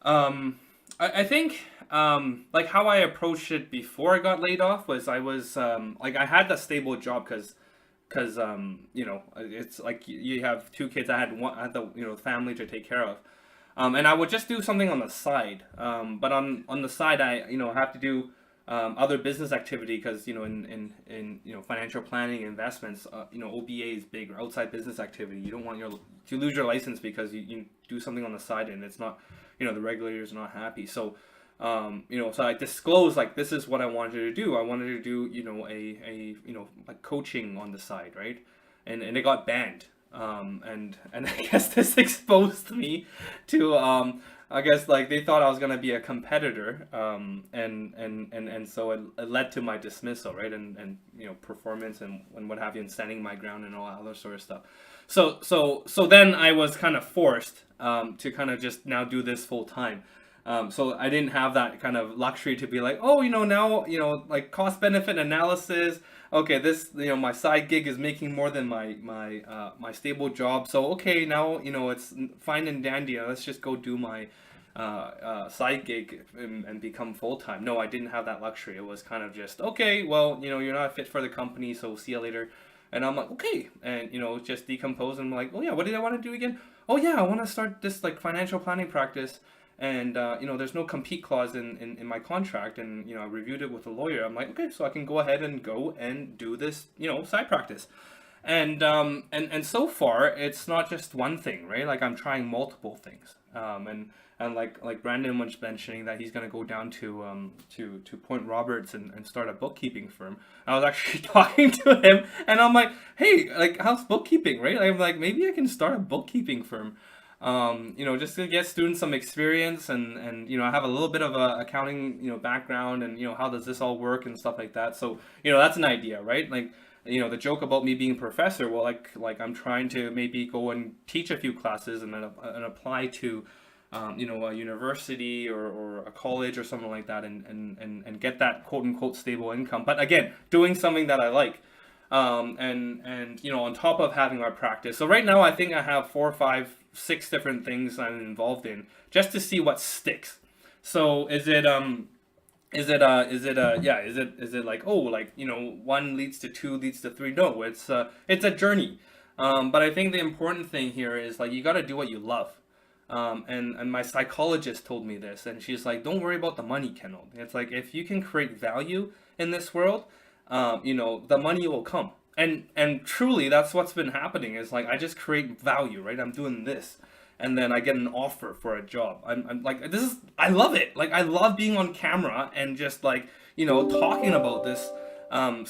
I think like how I approached it before I got laid off was I was like I had that stable job because it's like you have 2 kids. I had the family to take care of, and I would just do something on the side. But on the side I have to do other business activity, because in financial planning, investments, OBA is big, or outside business activity. You don't want to lose your license because you do something on the side and it's not, the regulators are not happy. So so I disclosed, like, this is what I wanted to do. I wanted to do like coaching on the side, right? And it got banned. And I guess this exposed me to I guess, like, they thought I was gonna be a competitor, and so it led to my dismissal, right? And performance and what have you, and standing my ground and all that other sort of stuff. So then I was kind of forced to kind of just now do this full time. So I didn't have that kind of luxury to be like, oh, now, like, cost benefit analysis. Okay, this, my side gig is making more than my stable job. So okay, now, it's fine and dandy. Let's just go do my side gig and become full time. No, I didn't have that luxury. It was kind of just, okay, well, you're not fit for the company, so see you later. And I'm like, okay, and just decompose. And I'm like, oh yeah, what did I want to do again? Oh yeah, I want to start this, like, financial planning practice. And there's no compete clause in my contract, and I reviewed it with a lawyer. I'm like, okay, so I can go ahead and do this side practice. And so far it's not just one thing, right? Like, I'm trying multiple things. And like Brandon was mentioning that he's gonna go down to Point Roberts and start a bookkeeping firm. I was actually talking to him, and I'm like, hey, like, how's bookkeeping, right? I'm like, maybe I can start a bookkeeping firm. Just to get students some experience, and I have a little bit of a accounting, background, and how does this all work and stuff like that. So, that's an idea, right? Like, the joke about me being a professor, well, like I'm trying to maybe go and teach a few classes and then apply to, a university or a college or something like that, and get that quote unquote stable income. But again, doing something that I like. And on top of having my practice. So right now I think I have 4, 5, 6 different things I'm involved in, just to see what sticks. So is it like, oh, like, 1 leads to 2 leads to 3? No, it's a journey. But I think the important thing here is, like, you got to do what you love. And my psychologist told me this, and she's like, don't worry about the money, Kendall. It's like, if you can create value in this world, the money will come. And truly, that's what's been happening. Is like, I just create value, right? I'm doing this, and then I get an offer for a job. I'm like, I love it. Like, I love being on camera and just, like, talking about this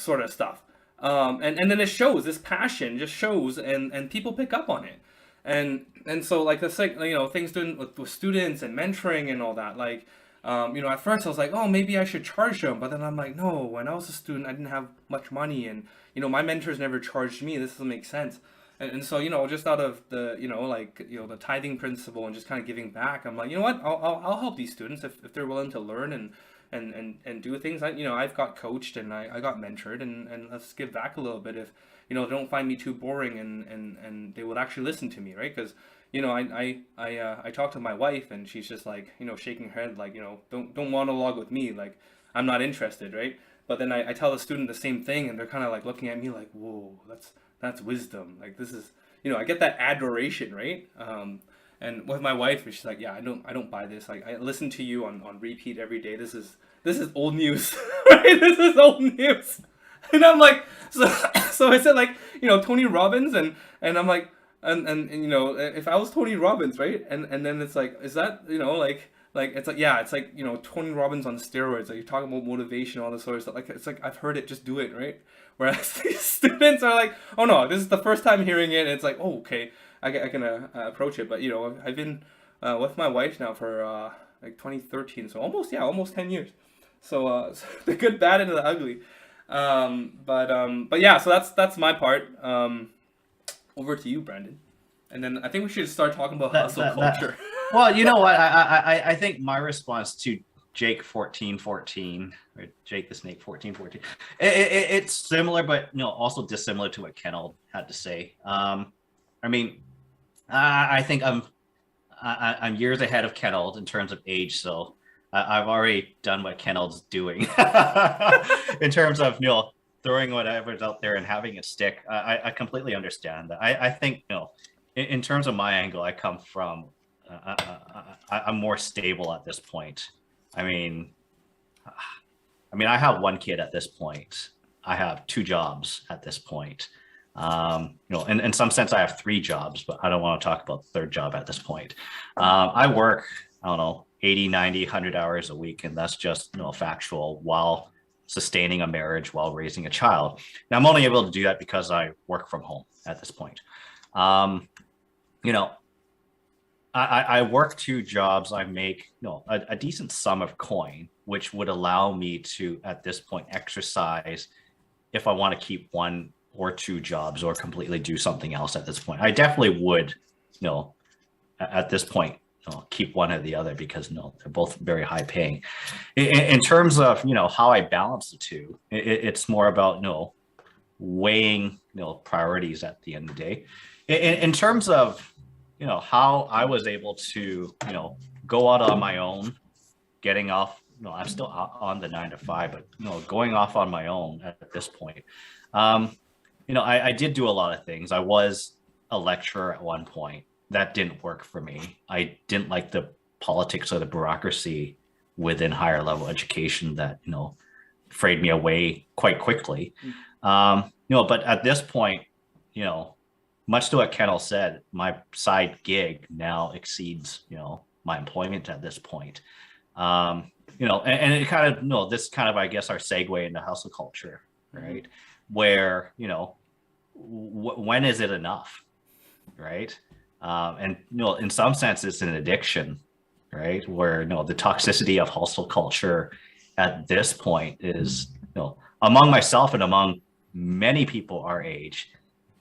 sort of stuff. And then it shows, this passion just shows, and people pick up on it. And so, like, it's like, things doing with students and mentoring and all that, like, at first I was like, oh, maybe I should charge them. But then I'm like, no, when I was a student, I didn't have much money. And, my mentors never charged me. This doesn't make sense. And so, just out of the, the tithing principle and just kind of giving back, I'm like, you know what, I'll help these students if they're willing to learn and do things. I've got coached and I got mentored, and let's give back a little bit if, they don't find me too boring, and they would actually listen to me, right? Because, I talked to my wife, and she's just like, shaking her head, like, don't monologue with me, like, I'm not interested, right? But then I tell the student the same thing, and they're kind of like looking at me like, whoa, that's wisdom. Like, this is, I get that adoration, right? And with my wife, she's like, yeah, I don't buy this. Like, I listen to you on repeat every day. This is old news, right? This is old news. And I'm like, so I said, like, Tony Robbins, and I'm like, and if I was Tony Robbins, right? And then it's like, is that, like it's like, yeah, it's like, Tony Robbins on steroids. Like, you're talking about motivation, all this sort of stuff. Like, it's like, I've heard it, just do it, right? Whereas these students are like, oh no, this is the first time hearing it. And it's like, oh, okay, I can approach it. But I've been with my wife now for like 2013, so almost 10 years. So the good, bad, and the ugly. But yeah, so that's my part. Over to you, Brandon. And then I think we should start talking about hustle culture. Well, you know what? I think my response to Jake 1414, or Jake the Snake 1414, it's similar, but also dissimilar to what Kendall had to say. I mean, I think I'm years ahead of Kendall in terms of age, so I've already done what Kendall's doing in terms of throwing whatever's out there and having it stick. I completely understand that. I think in terms of my angle, I come from I'm more stable at this point. I mean, I mean, I have one kid at this point. I have two jobs at this point. In some sense, I have three jobs, but I don't want to talk about the third job at this point. I work, I don't know, 80, 90, 100 hours a week, and that's just, factual, while sustaining a marriage, while raising a child. Now, I'm only able to do that because I work from home at this point. I work two jobs. I make a decent sum of coin, which would allow me to, at this point, exercise if I want to keep one or two jobs or completely do something else at this point. I definitely would, at this point, keep one or the other, because they're both very high paying. In terms of how I balance the two, it's more about weighing priorities at the end of the day. In terms of how I was able to go out on my own, getting off. I'm still on the 9 to 5, but going off on my own at this point. I did do a lot of things. I was a lecturer at one point. That didn't work for me. I didn't like the politics or the bureaucracy within higher level education that frayed me away quite quickly. But at this point, much to what Kendall said, my side gig now exceeds my employment at this point. And it kind of this kind of, I guess, our segue into hustle culture, right? Where when is it enough, right? And in some sense, it's an addiction, right? Where the toxicity of hustle culture at this point is among myself and among many people our age,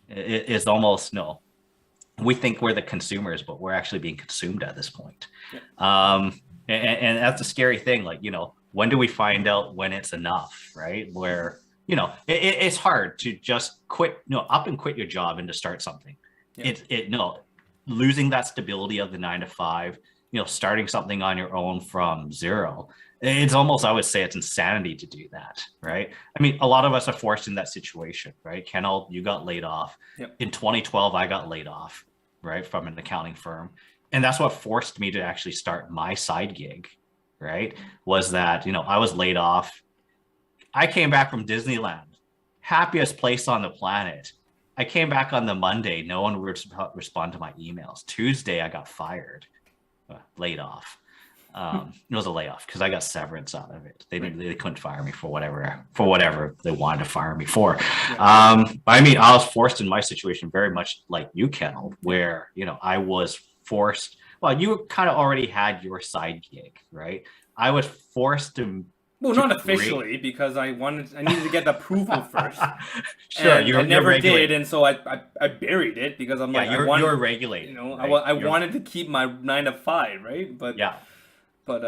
it is almost we think we're the consumers, but we're actually being consumed at this point. Yeah. And that's a scary thing. Like, when do we find out when it's enough, right? Where, it's hard to just quit, up and quit your job and to start something. Yeah. Losing that stability of the 9 to 5, starting something on your own from zero. It's almost, I would say, it's insanity to do that, right? I mean, a lot of us are forced in that situation, right? Kendall, you got laid off. Yep. In 2012, I got laid off, right, from an accounting firm. And that's what forced me to actually start my side gig, right? Was that, I was laid off. I came back from Disneyland, happiest place on the planet. I came back on the Monday. No one would respond to my emails. Tuesday, I got fired, laid off. It was a layoff because I got severance out of it. They couldn't fire me for whatever they wanted to fire me for. Yeah. I mean, I was forced in my situation very much like you, Kendall, where I was forced. Well, you kind of already had your side gig, right? I was forced to. Well, not officially, because I needed to get the approval first. Sure, and I never did, and so I buried it because I'm like, you're regulated. Right? I wanted to keep my 9 to 5, right? But yeah. But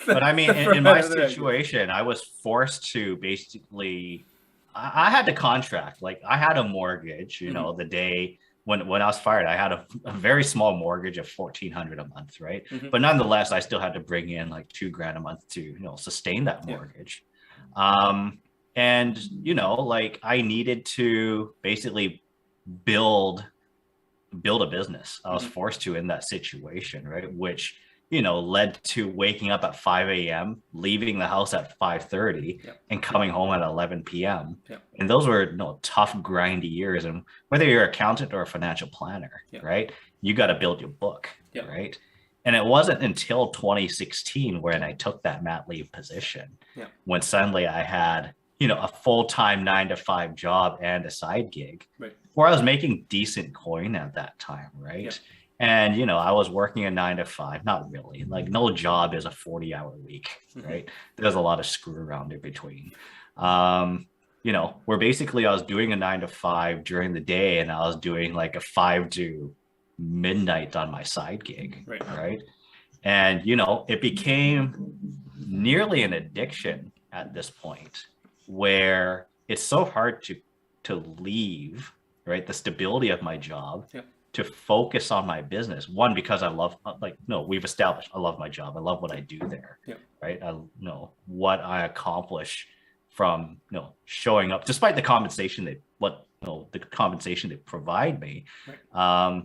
but I mean, in my situation, I was forced to basically. I had the contract, like I had a mortgage. The day when I was fired, I had a very small mortgage of $1,400 a month, right? Mm-hmm. But nonetheless, I still had to bring in like $2,000 a month to sustain that mortgage. Yeah. And like I needed to basically build a business. I was forced to in that situation, right? Which led to waking up at 5 a.m., leaving the house at 5:30, yep. and coming home at 11 p.m. Yep. And those were tough, grindy years. And whether you're an accountant or a financial planner, yep. right, you got to build your book, yep. right? And it wasn't until 2016 when I took that mat leave position, yep. when suddenly I had a full-time 9 to 5 job and a side gig, right. where I was making decent coin at that time, right? Yep. And, I was working a 9 to 5, not really, like no job is a 40-hour week, right? There's a lot of screw around in between. Where basically I was doing a 9 to 5 during the day and I was doing like a 5 to midnight on my side gig, right? And, it became nearly an addiction at this point where it's so hard to leave, right? The stability of my job. Yeah. To focus on my business. One, because I love, we've established, I love my job. I love what I do there, yeah. right? I know what I accomplish from, showing up, despite the compensation the compensation they provide me. Right.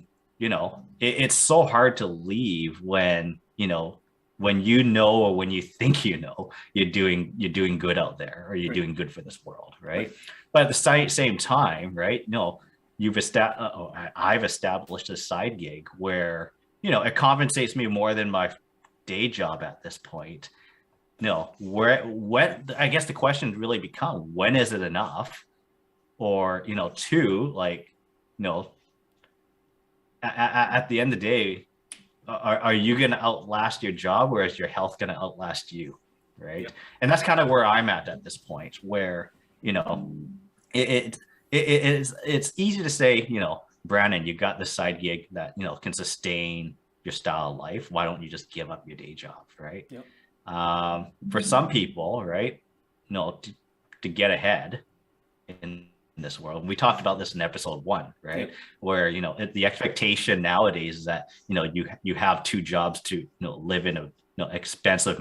It's so hard to leave when, when you know or when you think you know, you're doing good out there, or you're Right. doing good for this world, right? Right. But at the same time, right? No, I've established a side gig where it compensates me more than my day job at this point. No, where when I guess the question really become, when is it enough? Or two, like, you know at the end of the day, are you going to outlast your job, or is your health going to outlast you, right? Yep. And that's kind of where I'm at this point, where it, it's easy to say, Brandon, you got this side gig that can sustain your style of life. Why don't you just give up your day job, right? Yep. For some people, right, to get ahead in this world. We talked about this in episode 1, right? Yep. Where the expectation nowadays is that you have 2 jobs to live in a expensive.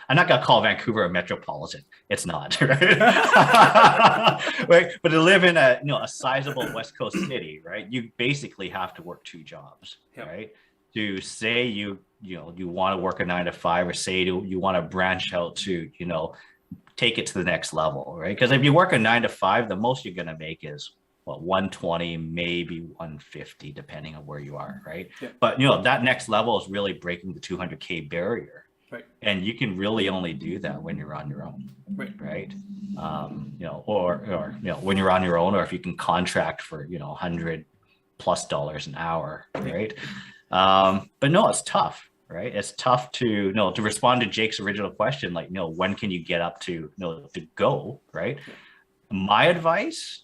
I'm not gonna call Vancouver a metropolitan. It's not, right? Right? But to live in a sizable West Coast city, right? You basically have to work 2 jobs, Yep. right? To say you want to work a 9 to 5, or say you want to branch out to take it to the next level, right? Because if you work a 9 to 5, the most you're going to make is 120, maybe 150, depending on where you are, right? Yeah. But that next level is really breaking the 200K barrier, Right. and you can really only do that when you're on your own, Right. or when you're on your own, or if you can contract for $100+ an hour, right? But no, it's tough. Right, it's tough to to respond to Jake's original question, like when can you get up to to go, right? Yeah. My advice,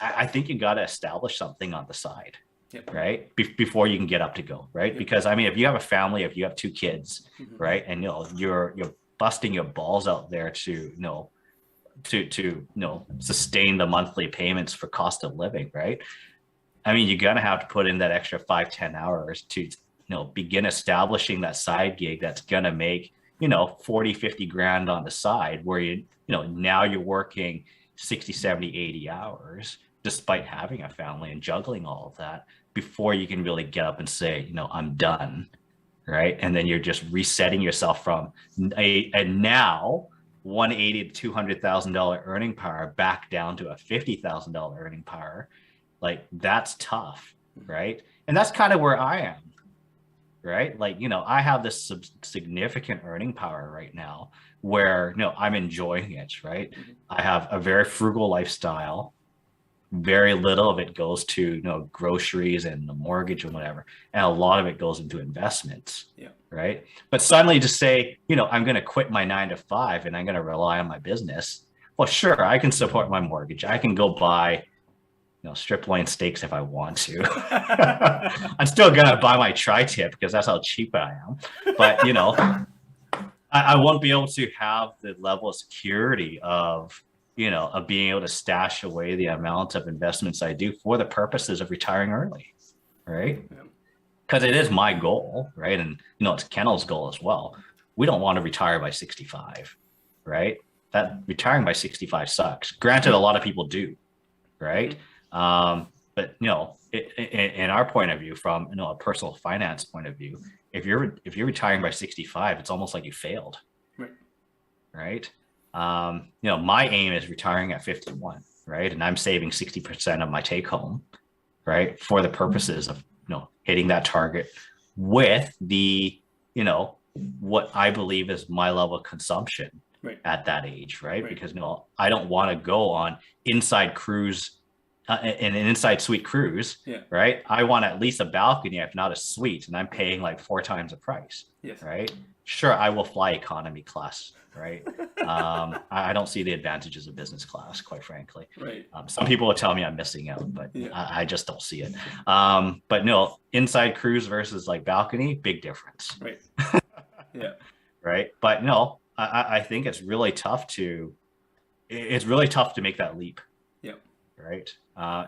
I think you got to establish something on the side, Yep. right? Before you can get up to go, right? Yep. Because I mean, if you have a family, if you have 2 kids, Mhm. right, and you're busting your balls out there to sustain the monthly payments for cost of living, right? I mean, you're gonna have to put in that extra 5-10 hours to begin establishing that side gig that's gonna make 40-50 grand on the side, where now you're working 60, 70, 80 hours despite having a family and juggling all of that, before you can really get up and say, I'm done, right? And then you're just resetting yourself from a now $180,000 to $200,000 earning power back down to a $50,000 earning power. Like, that's tough, right? And that's kind of where I am, right? Like, I have this significant earning power right now where, I'm enjoying it, right? Mhm. I have a very frugal lifestyle. Very little of it goes to, groceries and the mortgage and whatever. And a lot of it goes into investments. Yeah. Right. But suddenly to say, I'm going to quit my 9 to 5 and I'm going to rely on my business. Well, sure, I can support my mortgage. I can go buy strip loin steaks if I want to. I'm still gonna buy my tri-tip because that's how cheap I am. But I won't be able to have the level of security of being able to stash away the amount of investments I do for the purposes of retiring early, right? Yeah. Because it is my goal, right? And it's Kennel's goal as well. We don't want to retire by 65, right? That retiring by 65 sucks. Granted, a lot of people do, right? But in our point of view, from a personal finance point of view, if you're retiring by 65, it's almost like you failed, right? My aim is retiring at 51, right? And I'm saving 60% of my take home, right, for the purposes of hitting that target with the what I believe is my level of consumption at that age, right? Because I don't want to go on inside cruise. In an inside suite cruise, right? I want at least a balcony, if not a suite, and I'm paying like 4 times the price, right? Sure, I will fly economy class, right? I don't see the advantages of business class, quite frankly. Some people will tell me I'm missing out, but I just don't see it. But inside cruise versus like balcony, big difference. Right. But I think it's really tough to make that leap. Right.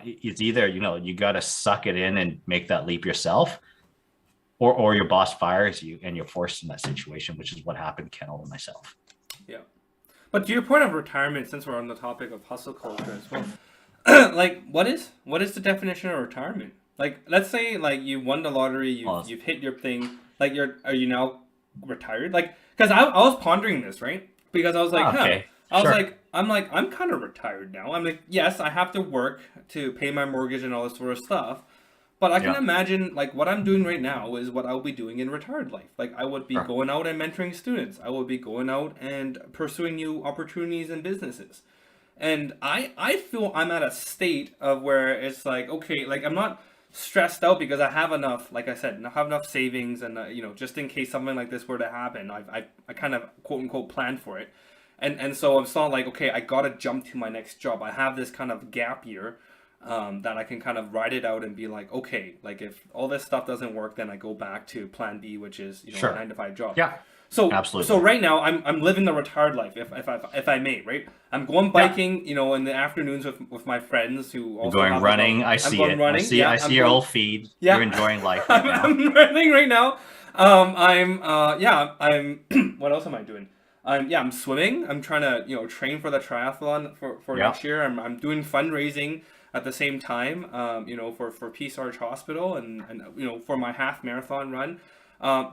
It's either, you got to suck it in and make that leap yourself, or your boss fires you and you're forced in that situation, which is what happened to Kennel and myself. Yeah. But to your point of retirement, since we're on the topic of hustle culture as well, like what is the definition of retirement? Like, let's say like you won the lottery, you've hit your thing, like are you now retired? Like, because I was pondering this, right? Because I was like, Okay, I was sure. like, I'm kind of retired now. I'm like, yes, I have to work to pay my mortgage and all this sort of stuff. But I can Yeah, imagine, like, what I'm doing right now is what I'll be doing in retired life. Like, I would be sure. going out and mentoring students. I would be going out and pursuing new opportunities and businesses. And I feel I'm at a state of where it's like, okay, like I'm not stressed out because I have enough, like I said, I have enough savings, and just in case something like this were to happen, I kind of quote unquote planned for it. And so it's not like, okay, I gotta jump to my next job. I have this kind of gap year, that I can kind of ride it out and be like, okay, like if all this stuff doesn't work, then I go back to plan B, which is a Sure. 9 to 5 job. Yeah, So absolutely. right now I'm living the retired life, if I may, right? I'm going Yeah. biking, in the afternoons with my friends who You're also going have like a. running. I I'm see going it. I running. see. Yeah, I I'm see your going. whole feed. You're Yeah, enjoying life right now. I'm running right now. I'm yeah. I'm. What else am I doing? I'm swimming. I'm trying to train for the triathlon for Yeah. next year. I'm doing fundraising at the same time. For Peace Arch Hospital, and for my half marathon run.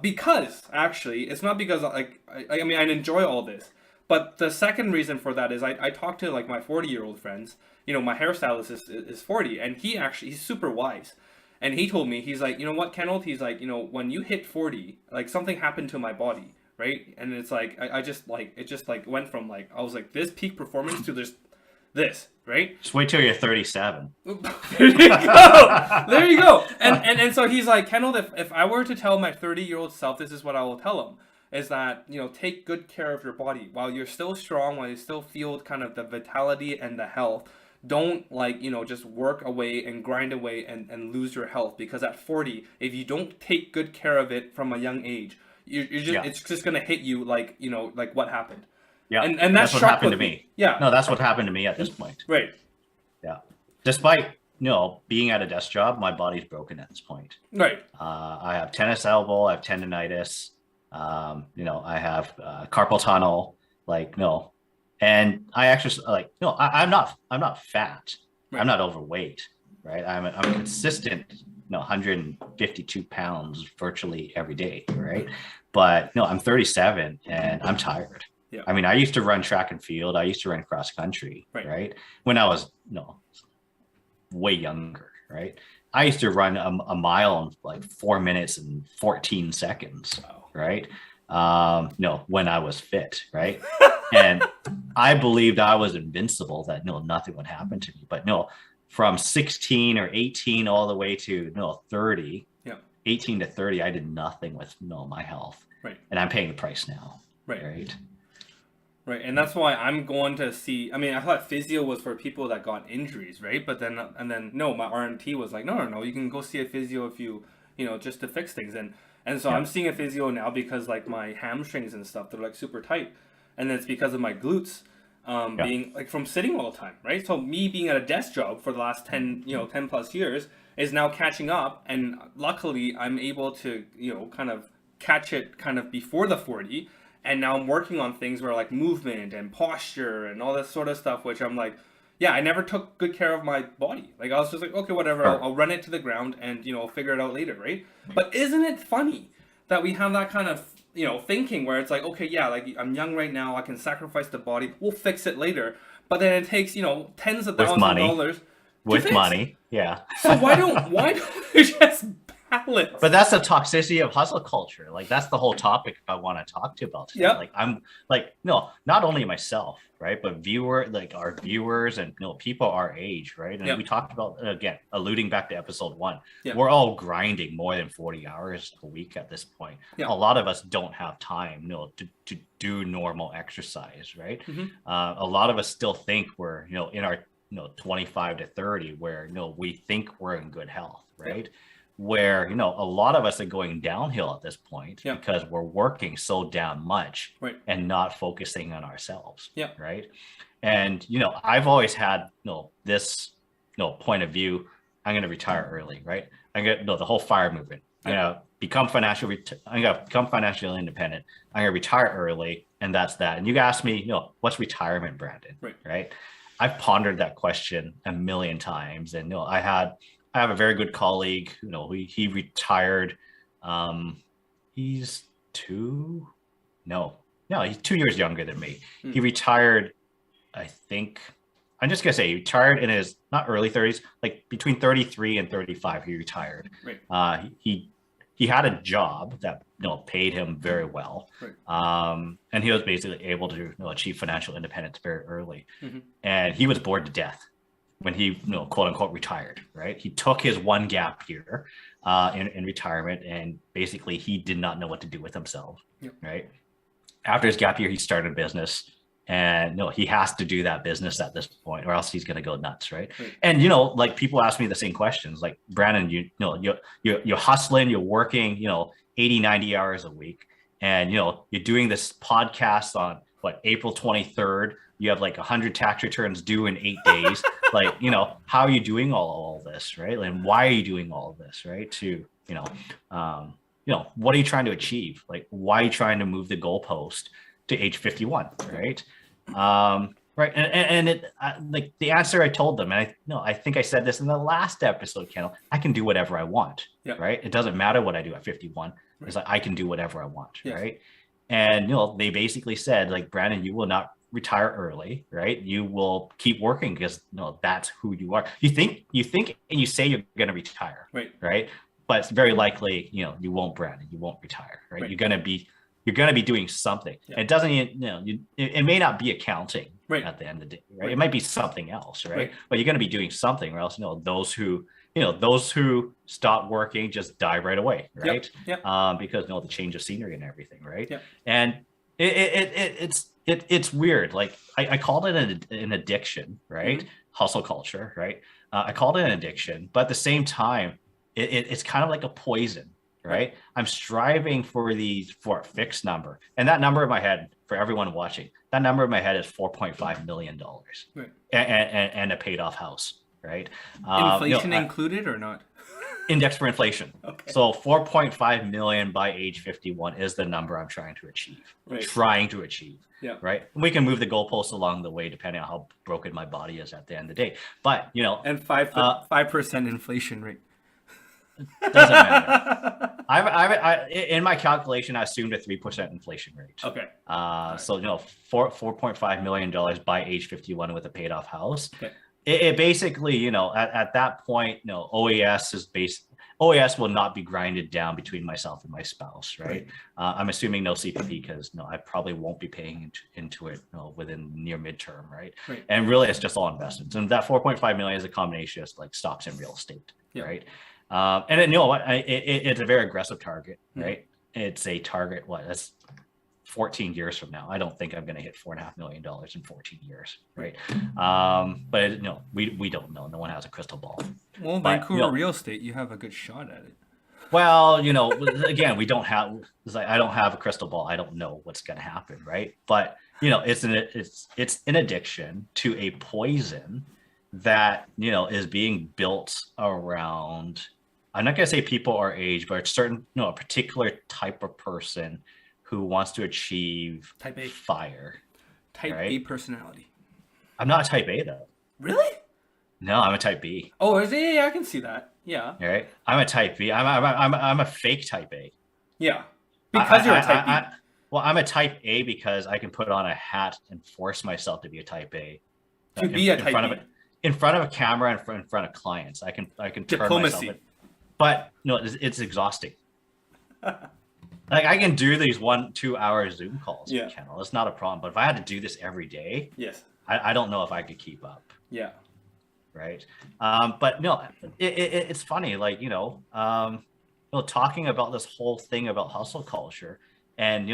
Because actually, it's not because like I mean I enjoy all this, but the second reason for that is I talk to like my 40-year-old friends. My hairstylist is 40, and he's super wise. And he told me, he's like, you know what, Kenneth? He's like, when you hit 40, like something happened to my body, right? And it's like, I just like, it just like went from like, I was like, this peak performance to this, right? Just wait till you're 37. There you go. There you go. And so he's like, Kendall, if I were to tell my 30-year-old self, this is what I will tell him, is that, take good care of your body while you're still strong, while you still feel kind of the vitality and the health. Don't like, just work away and grind away and lose your health, because at 40, if you don't take good care of it from a young age, you're just Yeah. it's just gonna hit you like, like what happened. Yeah. And that That's what struck happened with to me. me. Yeah. No, that's what happened to me at this point. Right. Yeah. Despite being at a desk job, my body's broken at this point. Right. I have tennis elbow. I have tendonitis. I have carpal tunnel. Like no, and I actually like no. I'm not fat. Right. I'm not overweight. Right. I'm consistent. 152 pounds virtually every day. Right. But no, I'm 37 and I'm tired. Yeah. I mean, I used to run track and field. I used to run cross country. Right. When I was way younger, right? I used to run a mile in like 4 minutes and 14 seconds, Wow. right? When I was fit, right? And I believed I was invincible, that nothing would happen to me. But no, from 16 or 18 all the way to 30, Yeah. 18 to 30, I did nothing with my health. Right. And I'm paying the price now. Right. Right, and that's why I'm going to see. I mean, I thought physio was for people that got injuries, right? But then no, my RMT was like, no, you can go see a physio if you, just to fix things. And so Yeah. I'm seeing a physio now because like my hamstrings and stuff, they're like super tight, and it's because of my glutes, being like from sitting all the time, right? So me being at a desk job for the last 10 plus years is now catching up, and luckily I'm able to kind of catch it kind of before the 40. And now I'm working on things where like movement and posture and all this sort of stuff, which I'm like, yeah, I never took good care of my body. Like I was just like, okay, whatever, I'll run it to the ground and I'll figure it out later, right? But isn't it funny that we have that kind of thinking where it's like, okay, yeah, like I'm young right now, I can sacrifice the body, we'll fix it later. But then it takes tens of thousands of dollars with money, yeah. So why don't we just balance? But that's the toxicity of hustle culture. Like that's the whole topic I want to talk to you about today. Yeah. Like I'm like not only myself, right, but our viewers and people our age, right? And we talked about, again, alluding back to episode 1. Yeah. We're all grinding more than 40 hours a week at this point. Yeah. A lot of us don't have time, to do normal exercise, right? Mm-hmm. A lot of us still think we're in our 25 to 30 where we think we're in good health, right? Yeah. Where a lot of us are going downhill at this point because we're working so damn much and not focusing on ourselves, right? And I've always had this point of view. I'm going to retire early, right? I'm going to the whole FIRE movement. I'm going to become financially independent. I'm going to retire early, and that's that. And you asked me, what's retirement, Brandon? Right? I've pondered that question a million times, and I have a very good colleague. He retired. He's he's 2 years younger than me. Hmm. He retired, I think, I'm just gonna say he retired in his not early 30s, like between 33 and 35. He retired. Right. He had a job that paid him very well, Right. and he was basically able to achieve financial independence very early. Mm-hmm. And he was bored to death when he quote unquote retired. Right, he took his one gap year in retirement, and basically he did not know what to do with himself. Yep. Right, after his gap year, he started a business. And he has to do that business at this point, or else he's going to go nuts, right? And like people ask me the same questions, like Brandon, you're hustling, you're working, 80, 90 hours a week, and you're doing this podcast on April 23rd. You have like 100 tax returns due in 8 days. Like, how are you doing all this, right? And why are you doing all of this, right? To what are you trying to achieve? Like, why are you trying to move the goalpost to age 51, right? Right. And it like the answer I told them, and I think I said this in the last episode, Kendall, I can do whatever I want. Yeah. Right. It doesn't matter what I do at 51. Right. It's like, I can do whatever I want. Yes. Right. And, they basically said, like, Brandon, you will not retire early. Right. You will keep working because that's who you are. You think, and you say you're going to retire. Right. Right. But it's very likely, you won't, Brandon, you won't retire. Right. You're going to be doing something. Yeah. It doesn't, it may not be accounting at the end of the day, right? It might be something else, right? But you're going to be doing something, or else, those who stop working just die right away, right? Yep. Because the change of scenery and everything, right? Yep. And it's weird. Like I called it an addiction, right? Mm-hmm. Hustle culture, right? I called it an addiction, but at the same time, it's kind of like a poison. Right. I'm striving for a fixed number. And that number in my head, for everyone watching, that number in my head is $4.5 million. Right. And a paid off house. Right. Inflation included or not? Index for inflation. Okay. So 4.5 million by age 51 is the number I'm trying to achieve. Right. Yeah. Right. And we can move the goalposts along the way depending on how broken my body is at the end of the day. But, and 5% inflation rate. Doesn't matter. I in my calculation, I assumed a 3% inflation rate. Okay. So $4.5 million by age 51 with a paid off house. Okay. It basically, at that point, OAS will not be grinded down between myself and my spouse, right? I'm assuming no CPP because I probably won't be paying into it within near midterm, right? And really, it's just all investments, and that 4.5 million is a combination of like stocks and real estate, right? And it's a very aggressive target, right? It's a target, that's 14 years from now. I don't think I'm going to hit $4.5 million in 14 years, right? But we don't know. No one has a crystal ball. Well, Vancouver real estate, you have a good shot at it. Well, again, we don't have. It's like I don't have a crystal ball. I don't know what's going to happen, right? But it's an addiction to a poison that is being built around. I'm not going to say people our age, but it's certain, a particular type of person who wants to achieve type A fire. Type A personality. I'm not a type A though. Really? No, I'm a type B. Oh, is it? Yeah, I can see that. Yeah. All right. I'm a type B. I'm a fake type A. Yeah. Because you're a type B. Well, I'm a type A because I can put on a hat and force myself to be a type A. To be a type B. In front of a camera and in front of clients, I can turn Diplomacy. myself. But it's exhausting. Like I can do these 1-2 hour Zoom calls. Yeah. Channel. It's not a problem. But if I had to do this every day, yes, I don't know if I could keep up. Yeah. Right. But it's funny. Like talking about this whole thing about hustle culture, and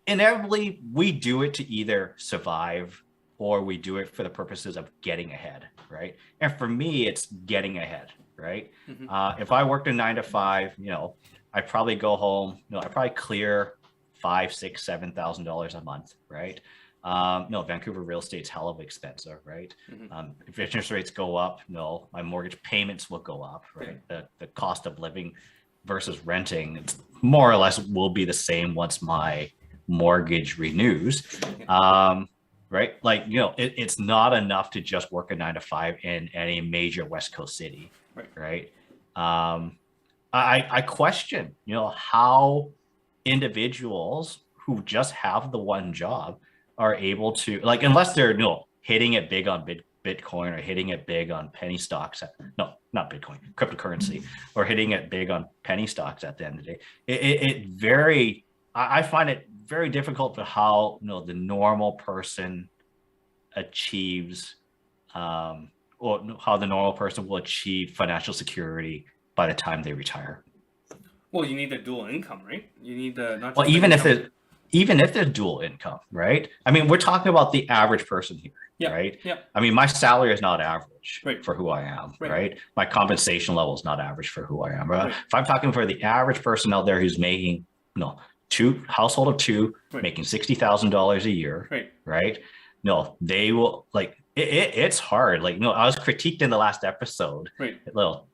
inevitably we do it to either survive or we do it for the purposes of getting ahead. Right. And for me, it's getting ahead. Right. Mm-hmm. If I worked a 9 to 5, I probably go home, I probably clear $5,000, $6,000, $7,000 a month, right? Vancouver real estate's hell of expensive, right? Mm-hmm. If interest rates go up, my mortgage payments will go up, right? The cost of living versus renting, it's more or less will be the same once my mortgage renews. Right? Like, it's not enough to just work a 9 to 5 in any major West Coast city, right? I question, how individuals who just have the one job are able to, like, unless they're hitting it big on Bitcoin or hitting it big on penny stocks. No, not Bitcoin, cryptocurrency, or hitting it big on penny stocks at the end of the day. I find it very difficult for how the normal person achieves, or how the normal person will achieve financial security by the time they retire. Well, you need the dual income, right? You need the not just Well, even if there's dual income, right? I mean, we're talking about the average person here, right? Yeah. I mean, my salary is not average Right. for who I am, Right. right? My compensation level is not average for who I am. Right. If I'm talking for the average person out there who's making, household of two, Right. making $60,000 a year, Right. right? No, they will, like, it's hard. Like, I was critiqued in the last episode. Right.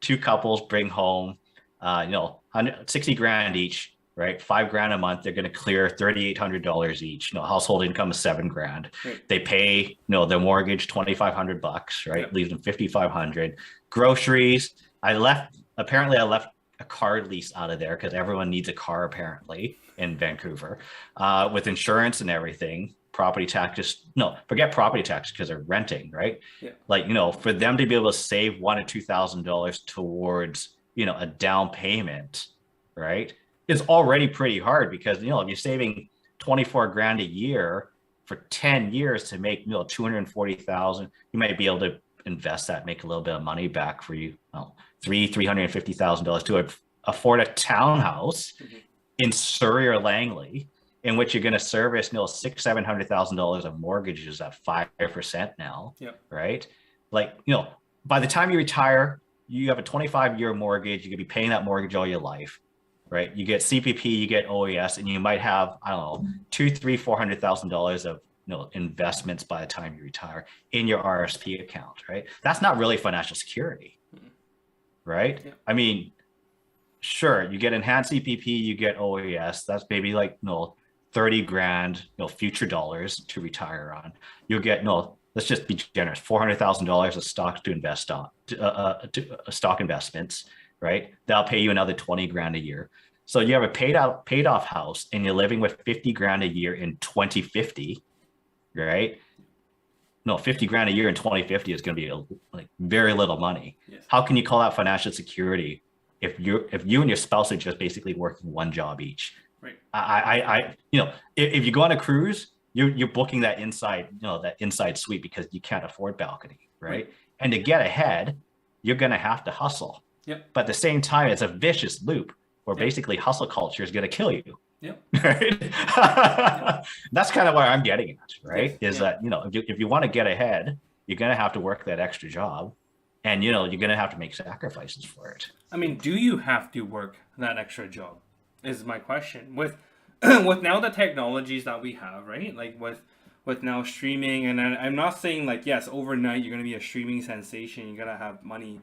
Two couples bring home, 60 grand each, right? $5,000 a month. They're going to clear $3,800 each. Household income is $7,000. Right. They pay, their mortgage $2,500, right? Yep. Leaves them $5,500. Groceries. I left a car lease out of there because everyone needs a car apparently in Vancouver, with insurance and everything. Property taxes. No, forget property tax because they're renting, right? Yeah. Like, for them to be able to save $1,000 or $2,000 towards, a down payment, right, is already pretty hard because, if you're saving 24 grand a year for 10 years to make, 240,000, you might be able to invest that, make a little bit of money back for you, $350,000 to afford a townhouse in Surrey or Langley, in which you're going to service, $600,000-$700,000 of mortgages at 5% now, right? Like, by the time you retire, you have a 25-year mortgage. You could be paying that mortgage all your life, right? You get CPP, you get OAS, and you might have, I don't know, $200,000-$400,000 of investments by the time you retire in your RSP account, right? That's not really financial security, right? Yeah. I mean, sure, you get enhanced CPP, you get OAS. That's maybe like 30 grand, future dollars to retire on. You'll get let's just be generous, $400,000 of stocks to invest on, stock investments, right? That'll pay you another 20 grand a year. So you have a paid off house and you're living with 50 grand a year in 2050, right? 50 grand a year in 2050 is going to be like very little money. Yes. How can you call that financial security if you and your spouse are just basically working one job each? Right. If you go on a cruise, you're booking that inside, that inside suite because you can't afford balcony, right? And to get ahead, you're going to have to hustle. Yep. But at the same time, it's a vicious loop where basically hustle culture is going to kill you. Yep. Right. That's kind of where I'm getting at, right? Yes. Is that, if you want to get ahead, you're going to have to work that extra job, and, you're going to have to make sacrifices for it. I mean, do you have to work that extra job is my question. With now the technologies that we have, right? Like with now streaming, and I'm not saying like, yes, overnight you're going to be a streaming sensation. You're going to have money,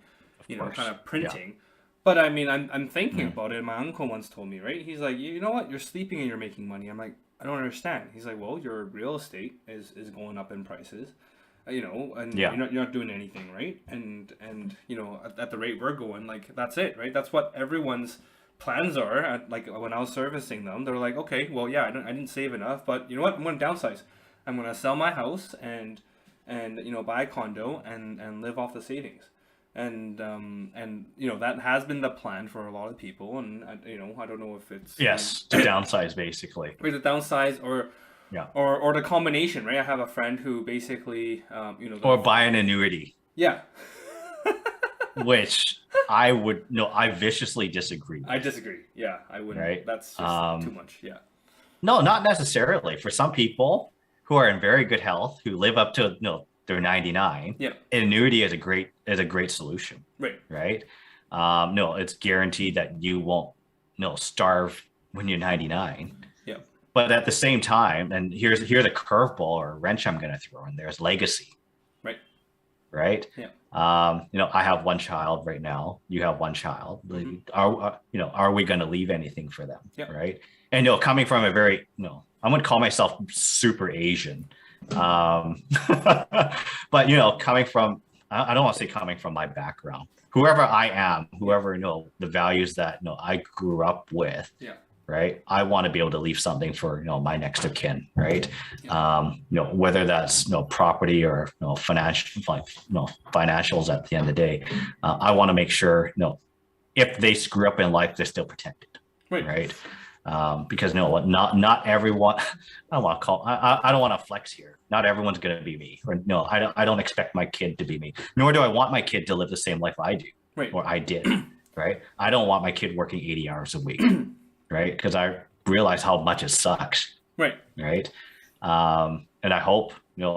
kind of printing. Yeah. But I mean, I'm thinking about it. My uncle once told me, right? He's like, you know what? You're sleeping and you're making money. I'm like, I don't understand. He's like, well, your real estate is going up in prices, and you're not doing anything, right? And at the rate we're going, like, that's it, right? That's what everyone's plans are. Like when I was servicing them, they're like, okay, well, yeah, I didn't save enough, but you know what? I'm going to downsize. I'm going to sell my house and buy a condo and live off the savings. And that has been the plan for a lot of people, and I don't know if it's to downsize basically, or the downsize or the combination, right? I have a friend who basically or buy an annuity, which I viciously disagree with. I disagree. Yeah, I wouldn't. Right? That's just too much. Yeah. No, not necessarily. For some people who are in very good health, who live up to they're 99. Yeah. An annuity is a great solution. Right. Right. It's guaranteed that you won't starve when you're 99. Yeah. But at the same time, and here's a curveball or a wrench I'm going to throw in. There's legacy. Right. Right. Yeah. I have one child right now. You have one child. Mm-hmm. Are we going to leave anything for them? Yeah. Right. And coming from a very I'm going to call myself super Asian. But coming from, I don't want to say coming from my background, whoever I am, whoever the values that I grew up with, right? I want to be able to leave something for, my next of kin, right? Whether that's, property or, financials at the end of the day. I want to make sure, if they screw up in life, they're still protected, right? Because not everyone. I don't want to call. I don't want to flex here. Not everyone's going to be me, or no, I don't expect my kid to be me. Nor do I want my kid to live the same life I do, or I did, right? I don't want my kid working 80 hours a week, right? Because I realize how much it sucks, right? And I hope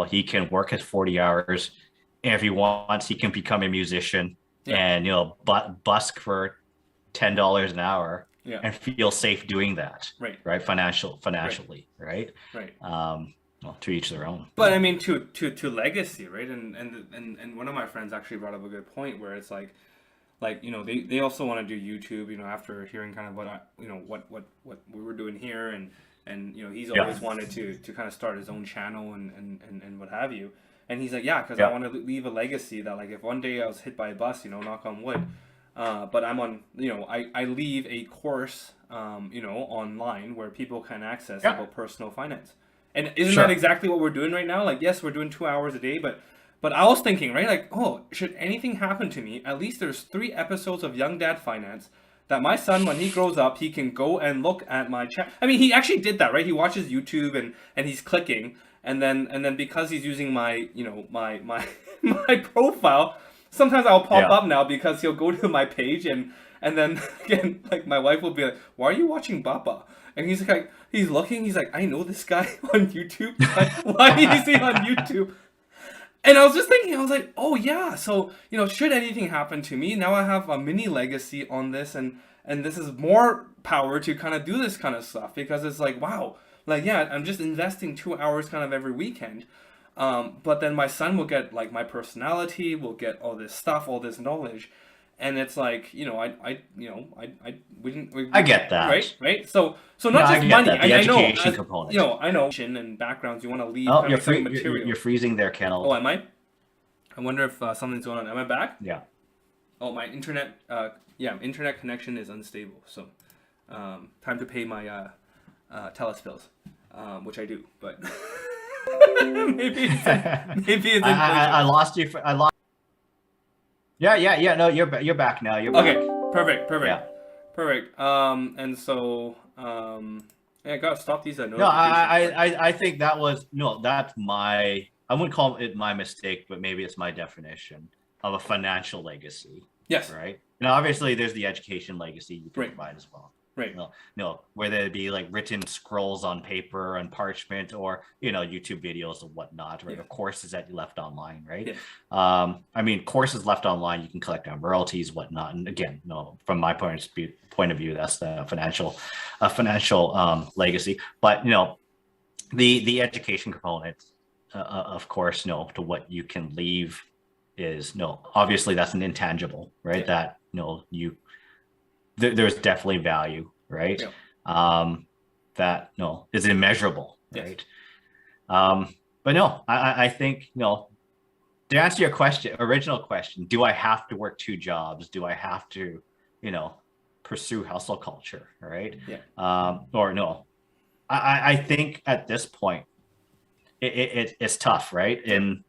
he can work his 40 hours, and if he wants, he can become a musician and busk for $10 an hour. And feel safe doing that, right? Financially, right? Well, to each their own. But I mean, to legacy, right? And one of my friends actually brought up a good point where it's like they also want to do YouTube, after hearing kind of what we were doing here, and he's always wanted to kind of start his own channel and what have you. And he's like, because I want to leave a legacy that, like, if one day I was hit by a bus, knock on wood. But I'm on, I leave a course, online where people can access about personal finance. And isn't that exactly what we're doing right now? Like, yes, we're doing 2 hours a day, but I was thinking, right? Like, should anything happen to me, at least there's 3 episodes of Young Dad Finance that my son, when he grows up, he can go and look at my chat. I mean, he actually did that, right? He watches YouTube and he's clicking. And then because he's using my, my profile, sometimes I'll pop up now because he'll go to my page and then again, like, my wife will be like, "Why are you watching Baba?" And he's like, he's looking, he's like, "I know this guy on YouTube. Like, why is he on YouTube?" And I was just thinking, I was like, oh yeah, so should anything happen to me, now I have a mini legacy on this, and this is more power to kind of do this kind of stuff, because it's like, wow, like, I'm just investing 2 hours kind of every weekend. But then my son will get, like, my personality, will get all this stuff, all this knowledge, and it's like, I get that, right. So not just money. The education component. I know, and backgrounds. You want to leave material. You're freezing there, Kennel. Oh, am I? I wonder if something's going on. Am I back? Yeah. Oh, my internet. Internet connection is unstable. So, time to pay my TELUS bills, which I do, but. maybe it's I lost you. I lost. Yeah. No, you're back now. You're back. Okay. Perfect. Yeah. Perfect. And so I gotta stop these. No, I think that's my. I wouldn't call it my mistake, but maybe it's my definition of a financial legacy. Yes. Right. Obviously, there's the education legacy you can provide as well. Right. Whether it be like written scrolls on paper and parchment, or YouTube videos and whatnot, right? Or courses that you left online, right? I mean, courses left online, you can collect on royalties, whatnot. And again, from my point of view, that's the financial legacy. But the education component, of course, to what you can leave is obviously that's an intangible, right? That there's definitely value, right? That is immeasurable, right? But no, I think to answer your original question, do I have to work 2 jobs? Do I have to pursue hustle culture, right? Or no? I think at this point it's tough, right? And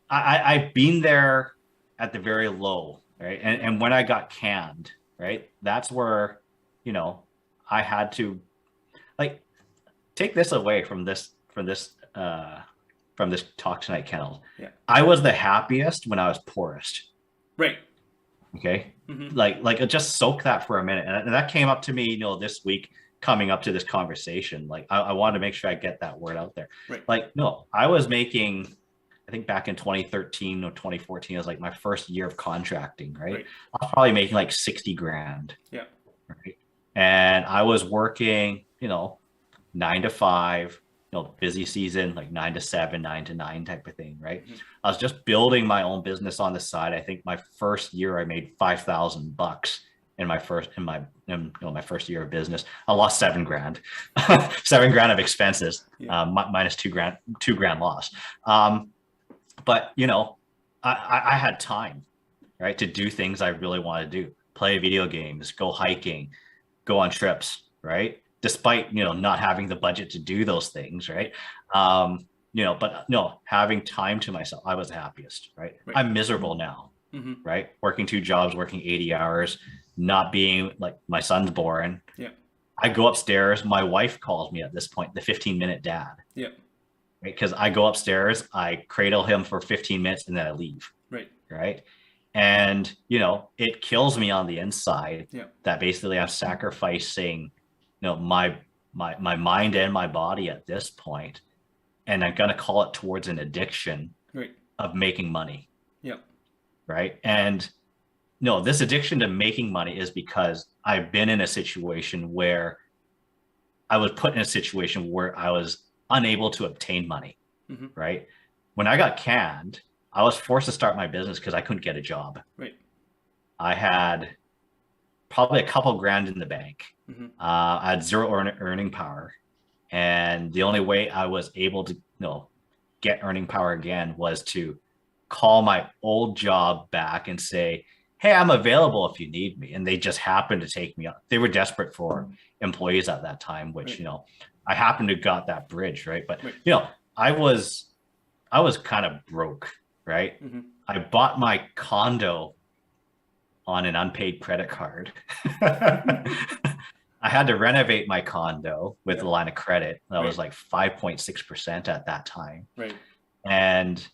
I've been there at the very low, right? And when I got canned, right, that's where I had to, like, take this away from this talk tonight, Kennel. I was the happiest when I was poorest. Right. Okay. Like just soak that for a minute, and that came up to me this week coming up to this conversation. Like, I wanted to make sure I get that word out there. Like, I was making, I think back in 2013 or 2014, it was like my first year of contracting, right? I was probably making like 60 grand. Right. And I was working, 9 to 5, busy season, like 9 to 7, 9 to 9 type of thing, right? I was just building my own business on the side. I think my first year I made $5,000 in my first year of business. I lost 7 grand, 7 grand of expenses, minus 2 grand loss. But I had time, right, to do things I really want to do: play video games, go hiking, go on trips, right? Despite, not having the budget to do those things, right? But no, having time to myself, I was the happiest, right? Right. I'm miserable now, Mm-hmm. right? Working 2 jobs, working 80 hours, not being like my son's born. Yeah. I go upstairs. My wife calls me at this point, the 15-minute dad, Yeah. right? Because I go upstairs, I cradle him for 15 minutes and then I leave. Right. Right. And, it kills me on the inside Yeah. that basically I'm sacrificing, my mind and my body at this point, and I'm going to call it towards an addiction Right. of making money. Yeah. Right. And no, this addiction to making money is because I've been in a situation where I was put in a situation where I was unable to obtain money. Mm-hmm. Right. When I got canned, I was forced to start my business because I couldn't get a job. Right. I had probably a couple grand in the bank. Mm-hmm. I had zero earning power. And the only way I was able to get earning power again was to call my old job back and say, hey, I'm available if you need me. And they just happened to take me up. They were desperate for employees at that time, which, right. I happened to got that bridge, right? But, right. I was kind of broke, right? Mm-hmm. I bought my condo on an unpaid credit card. I had to renovate my condo with a line of credit that was like 5.6% at that time. Right. And,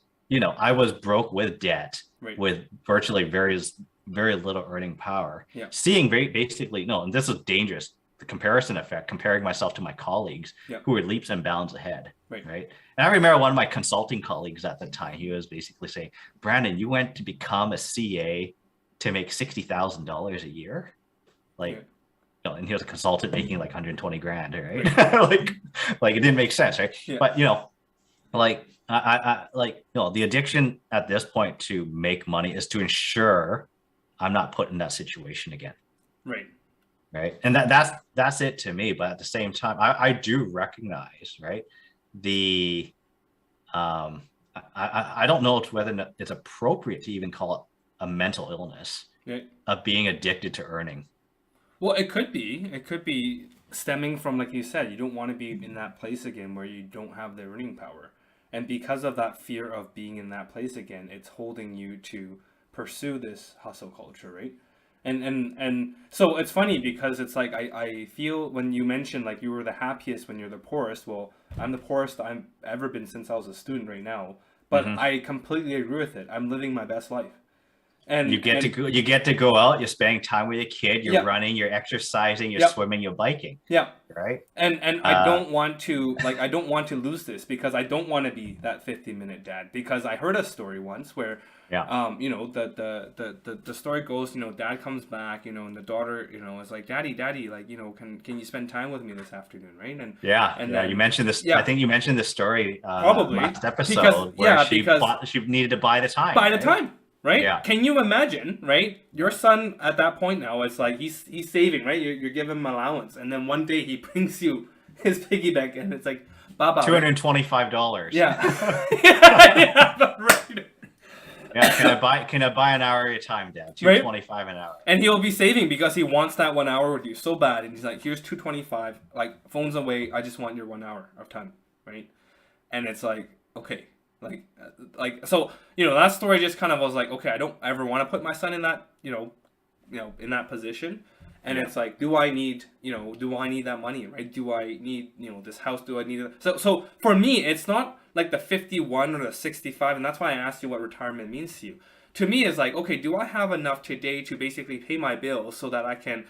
I was broke with debt, right. with virtually very little earning power. Yeah. Seeing basically, no, and this is dangerous, the comparison effect, comparing myself to my colleagues who were leaps and bounds ahead. Right. And I remember one of my consulting colleagues at the time, he was basically saying, Brandon, you went to become a CA to make $60,000 a year. Like, and he was a consultant making like 120 grand, right? like it didn't make sense, right? Yeah. But the addiction at this point to make money is to ensure I'm not put in that situation again. Right. Right. And that's it to me. But at the same time, I do recognize, right, the I don't know whether it's appropriate to even call it a mental illness of being addicted to earning. Well, it could be stemming from, like you said, you don't want to be in that place again where you don't have the earning power. And because of that fear of being in that place again, it's holding you to pursue this hustle culture, right? And so it's funny because it's like I feel when you mentioned like you were the happiest when you're the poorest. Well, I'm the poorest I've ever been since I was a student right now. But I completely agree with it. I'm living my best life. And you get to go out, you're spending time with your kid, you're running, you're exercising, you're swimming, you're biking. Yeah. Right. And I don't want to lose this because I don't want to be that 50-minute dad, because I heard a story once where the story goes, dad comes back, and the daughter, is like, daddy, like, can you spend time with me this afternoon, right? And then, you mentioned this. I think you mentioned this story probably last episode where she needed to buy the time. Right? Yeah. Can you imagine, right? Your son at that point now, it's like he's saving, right? You're giving him allowance, and then one day he brings you his piggy bank, and it's like, Baba. $225. Yeah. Right. Yeah, can I buy an hour at a time, Dad? $225 an hour. And he'll be saving because he wants that 1 hour with you so bad, and he's like, here's $225, like, phone's away, I just want your 1 hour of time, right? And it's like, okay. Like so, that story just kind of was like, okay, I don't ever want to put my son in that, in that position. And it's like, do I need that money, right? Do I need, this house? Do I need it? So for me, it's not like the 51 or the 65. And that's why I asked you what retirement means to you. To me, it's like, okay, do I have enough today to basically pay my bills so that I can,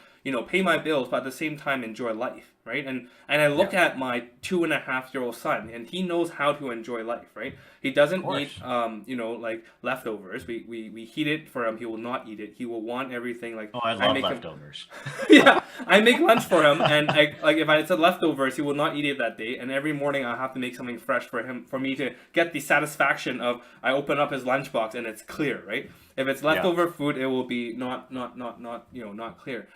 pay my bills, but at the same time enjoy life, right? And I look at my 2.5-year-old son, and he knows how to enjoy life, right? He doesn't eat, like leftovers. We heat it for him. He will not eat it. He will want everything. Like, I love leftovers. Yeah, I make lunch for him, and if I said leftovers, he will not eat it that day. And every morning I have to make something fresh for me to get the satisfaction of I open up his lunchbox and it's clear, right? If it's leftover food, it will be not clear.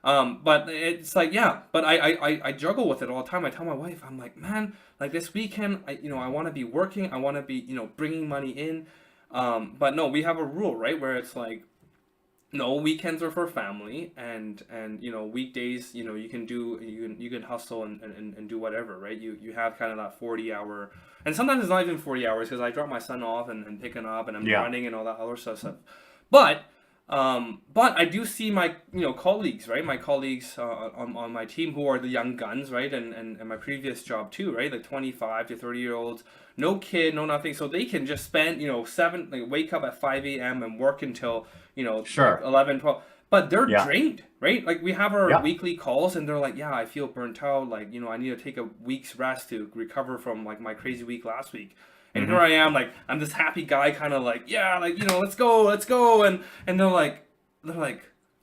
But it's like, but I juggle with it all the time. I tell my wife, I'm like, man, like this weekend, I want to be working. I want to be, bringing money in. But no, we have a rule, right? Where it's like, No, weekends are for family, and weekdays, you can hustle and do whatever, right? You have kind of that 40 hour, and sometimes it's not even 40 hours because I drop my son off and pick him up, and I'm Yeah. running and all that other stuff. But but I do see my colleagues, right? My colleagues on my team who are the young guns, right? And my previous job too, right? Like 25 to 30 year olds, no kid, no nothing, so they can just spend seven, like wake up at 5 a.m. and work until like Sure. 11, 12. But they're Yeah. drained, right? Like we have our Yeah. weekly calls and they're like, yeah, I feel burnt out. Like, I need to take a week's rest to recover from like my crazy week last week. And here I am, like I'm this happy guy, kind of like, yeah, like let's go, and they're like,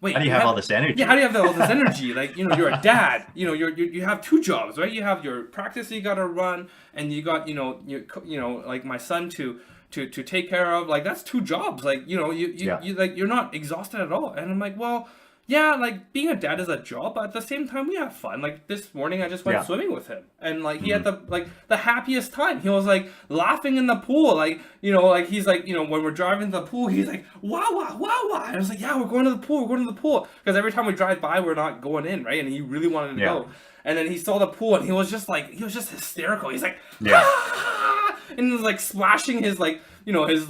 wait, How do you have all this energy? yeah, how do you have all this energy? Like, you're a dad. You have two jobs, right? You have your practice you got to run, and you got like my son to take care of. Like that's two jobs. Like Yeah. you like you're not exhausted at all. And I'm like, well, yeah, like being a dad is a job, but at the same time we have fun. Like this morning I just went Yeah. swimming with him, and like he had the happiest time. He was like laughing in the pool, like like he's like when we're driving to the pool, he's like wow wow wow wow. And I was like, yeah, we're going to the pool, because every time we drive by we're not going in, right? And he really wanted to Yeah. go. And then he saw the pool and he was just hysterical. He's like, Yeah. ah! And he was like splashing his his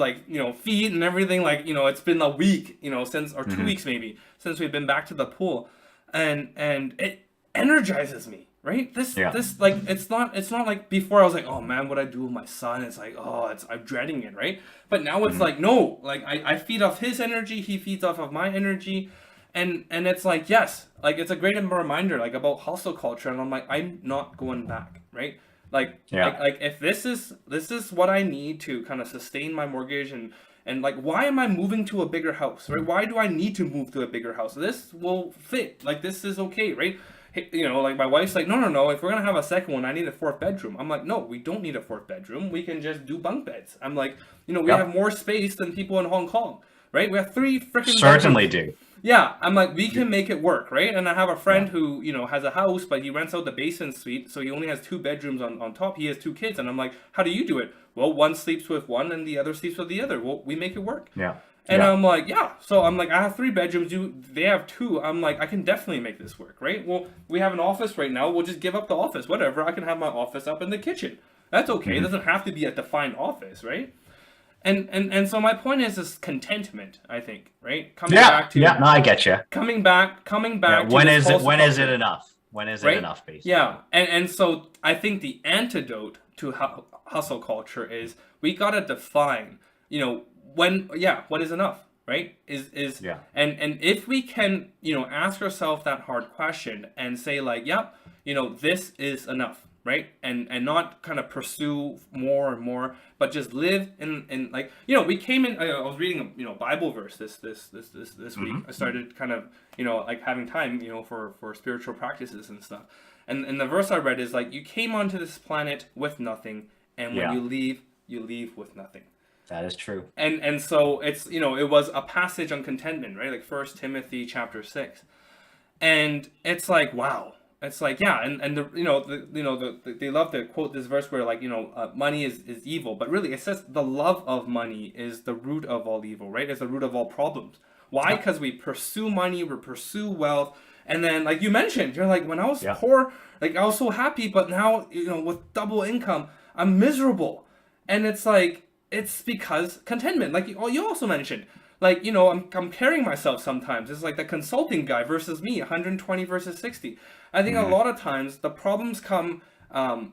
feet and everything. Like it's been a week since, or 2 weeks maybe, since we've been back to the pool, and it energizes me, right? Yeah. This like it's not like before I was like, oh man, what I do with my son, it's like, oh, I'm dreading it, right? But now it's like, no, like I feed off his energy, he feeds off of my energy. And it's like, yes, like it's a great reminder like about hustle culture, and I'm like, I'm not going back, right? Like, Yeah. like if this is what I need to kind of sustain my mortgage, and like, why am I moving to a bigger house, right? Why do I need to move to a bigger house? This will fit, like this is okay, right? Hey, like my wife's like, no, if we're gonna have a second one, I need a fourth bedroom. I'm like, no, we don't need a fourth bedroom, we can just do bunk beds. I'm like, we Yeah. have more space than people in Hong Kong, right? We have 3 freaking Certainly bedrooms. do. Yeah, I'm like, we can make it work, right? And I have a friend who, has a house, but he rents out the basement suite, so he only has 2 bedrooms on top. He has 2 kids, and I'm like, how do you do it? Well, one sleeps with one, and the other sleeps with the other. Well, we make it work. Yeah. And Yeah. I'm like, yeah. So I'm like, I have 3 bedrooms. They have 2. I'm like, I can definitely make this work, right? Well, we have an office right now. We'll just give up the office, whatever. I can have my office up in the kitchen. That's okay. It doesn't have to be a defined office, right? And so my point is this contentment, I think, right? Coming Yeah. back to Yeah. No, I get you. coming back Yeah. to When this is it? hustle When is culture, it enough? When is it right? enough? Basically. Yeah, and so I think the antidote to hustle culture is we gotta define, what is enough, right? Is Yeah. and if we can, ask ourselves that hard question and say like, yep, this is enough, right? And not kind of pursue more and more, but just live in like, we came in. I was reading a Bible verse this week. I started kind of like having time for spiritual practices and stuff. And the verse I read is like, you came onto this planet with nothing, and when Yeah. you leave with nothing. That is true. And so it's it was a passage on contentment, right? Like 1 Timothy chapter 6. And it's like, wow. It's like, yeah, and they love to quote this verse where like, money is evil, but really it says the love of money is the root of all evil, right? It's the root of all problems. Why? Because we pursue money, we pursue wealth, and then like you mentioned, you're like, when I was Yeah. poor, like I was so happy, but now with double income, I'm miserable. And it's like, it's because contentment, like you also mentioned, like I'm comparing myself sometimes. It's like the consulting guy versus me, 120 versus 60. I think a lot of times the problems come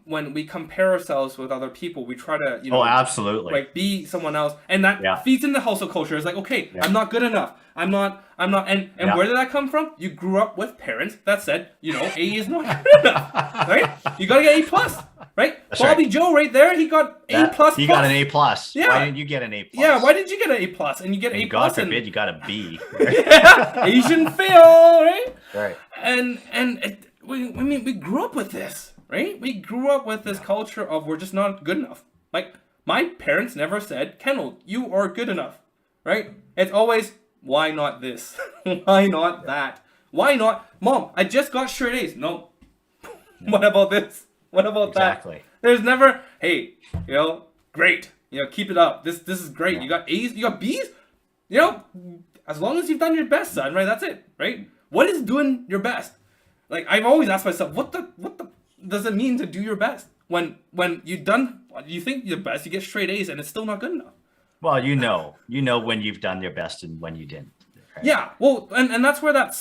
when we compare ourselves with other people. We try to Oh, absolutely. like be someone else, and that Yeah. feeds into hustle culture. It's like, okay, Yeah. I'm not good enough. I'm not, and Yeah. where did that come from? You grew up with parents that said, A is not good enough, right? You gotta get A plus, right? That's Bobby right. Joe right there, he got A plus. He got an A plus. Yeah. Why didn't you get an A plus? Yeah, why did you get an A plus? And you get And A God plus, forbid you got a B. yeah, Asian fail, right? Right. And we grew up with this, right? We grew up with this culture of we're just not good enough. Like my parents never said, Kendall, you are good enough, right? It's always, why not this? Why not that? Why not, Mom? I just got straight A's. No. What about this? What about Exactly. that? There's never, hey, great. Keep it up. This is great. You got A's, you got B's. as long as you've done your best, son, right? That's it, right? What is doing your best? Like, I've always asked myself, what the does it mean to do your best? When you think you're best, you get straight A's and it's still not good enough. Well, you know when you've done your best and when you didn't. Right? Yeah, well, and that's where that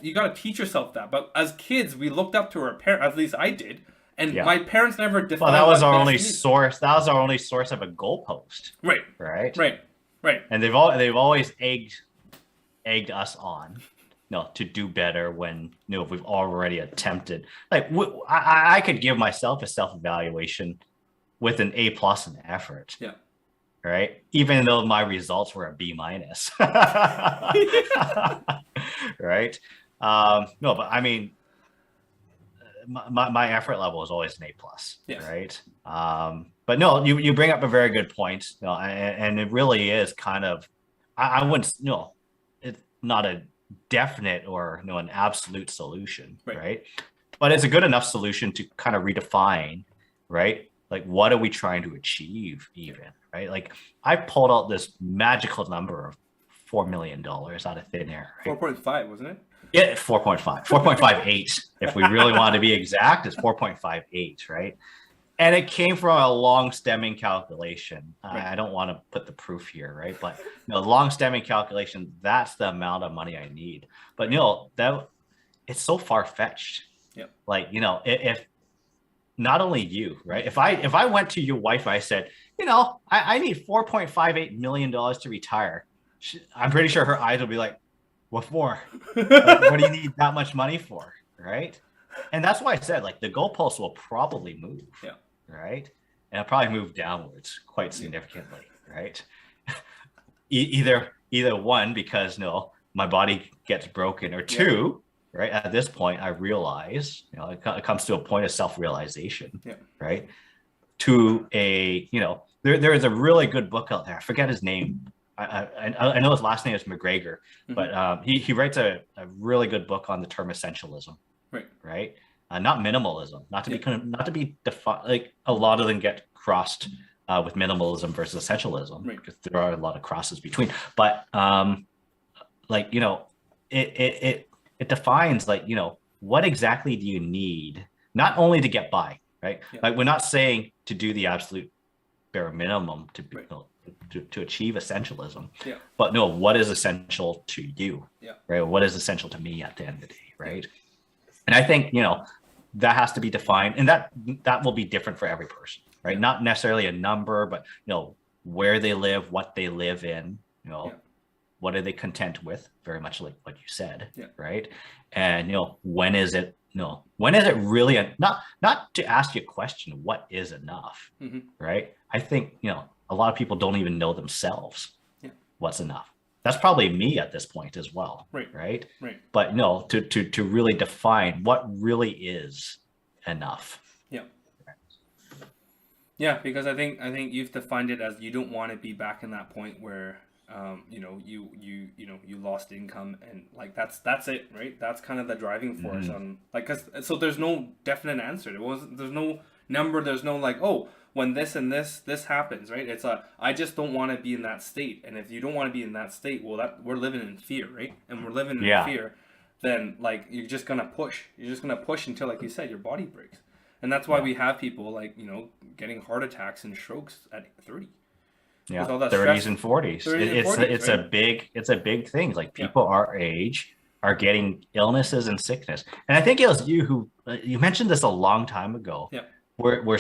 you got to teach yourself that. But as kids, we looked up to our parents, at least I did, and my parents never defined. Well, that was our only source. That was our only source of a goalpost. Right. Right. Right. Right. And they've always egged us on, to do better when if we've already attempted. Like I could give myself a self-evaluation with an A+ in effort. Yeah. Right. Even though my results were a B-. Right. No, but I mean, my effort level is always an A+. Yes. Right. But no, you bring up a very good point. And it really is kind of, I wouldn't, it's not a definite or an absolute solution, right? But it's a good enough solution to kind of redefine, right? Like, what are we trying to achieve even, right? Like, I pulled out this magical number of $4 million out of thin air, right? 4.5, wasn't it? Yeah, 4.5, 4.58. If we really want to be exact, it's 4.58, right? And it came from a long stemming calculation. I don't want to put the proof here, right? But long stemming calculation, that's the amount of money I need. But that it's so far fetched. Yep. Like, if not only you, right? If I went to your wife, I said, I need $4.58 million to retire. I'm pretty sure her eyes will be like, what for? Like, what do you need that much money for? Right. And that's why I said, like, the goalpost will probably move. Yeah. Right. And it'll probably move downwards quite significantly. Right. Either one, because my body gets broken, or two, right. At this point, I realize, it comes to a point of self-realization. Yeah. Right. To a, there is a really good book out there. I forget his name. I know his last name is McGregor, but he writes a really good book on the term essentialism. Right. Not minimalism, not to be defined. Like, a lot of them get crossed with minimalism versus essentialism, because there are a lot of crosses between. But it defines, like, what exactly do you need, not only to get by, right? Yeah. Like, we're not saying to do the absolute bare minimum to achieve essentialism. Yeah. But what is essential to you? Yeah. Right. What is essential to me at the end of the day? Right. Yeah. And I think, that has to be defined, and that will be different for every person, right? Yeah. Not necessarily a number, but, where they live, what they live in, what are they content with? Very much like what you said, right? And, when is it really, not to ask you a question, what is enough, right? I think, a lot of people don't even know themselves what's enough. That's probably me at this point as well, right? But to really define what really is enough. Yeah. Yeah, because I think you've defined it as, you don't want to be back in that point where you lost income, and like that's it, right? That's kind of the driving force on, like, so there's no definite answer. There's no number. There's no like, oh, when this and this happens, right? It's I just don't want to be in that state. And if you don't want to be in that state, well, we're living in fear, right? And we're living in fear, then, like, you're just gonna push until, like you said, your body breaks. And that's why we have people, like, getting heart attacks and strokes at 30. Yeah, 30s and 40s. It's a big thing. Like, people our age are getting illnesses and sickness. And I think it was you who you mentioned this a long time ago. Yeah. Where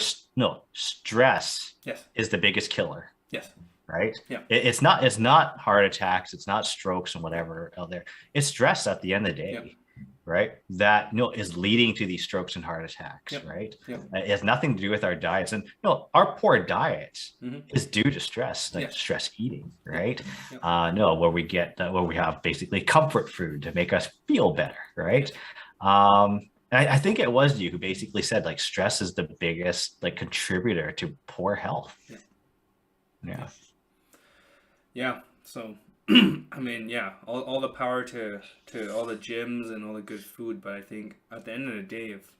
stress is the biggest killer. Yes. Right? Yeah. It's not heart attacks, it's not strokes and whatever out there. It's stress at the end of the day. Right? That is leading to these strokes and heart attacks, right? It has nothing to do with our diets. And our poor diets is due to stress, like stress eating, right? Where we have basically comfort food to make us feel better, right? I think it was you who basically said, like, stress is the biggest, like, contributor to poor health. Yeah. So, I mean, all the power to all the gyms and all the good food. But I think at the end of the day, if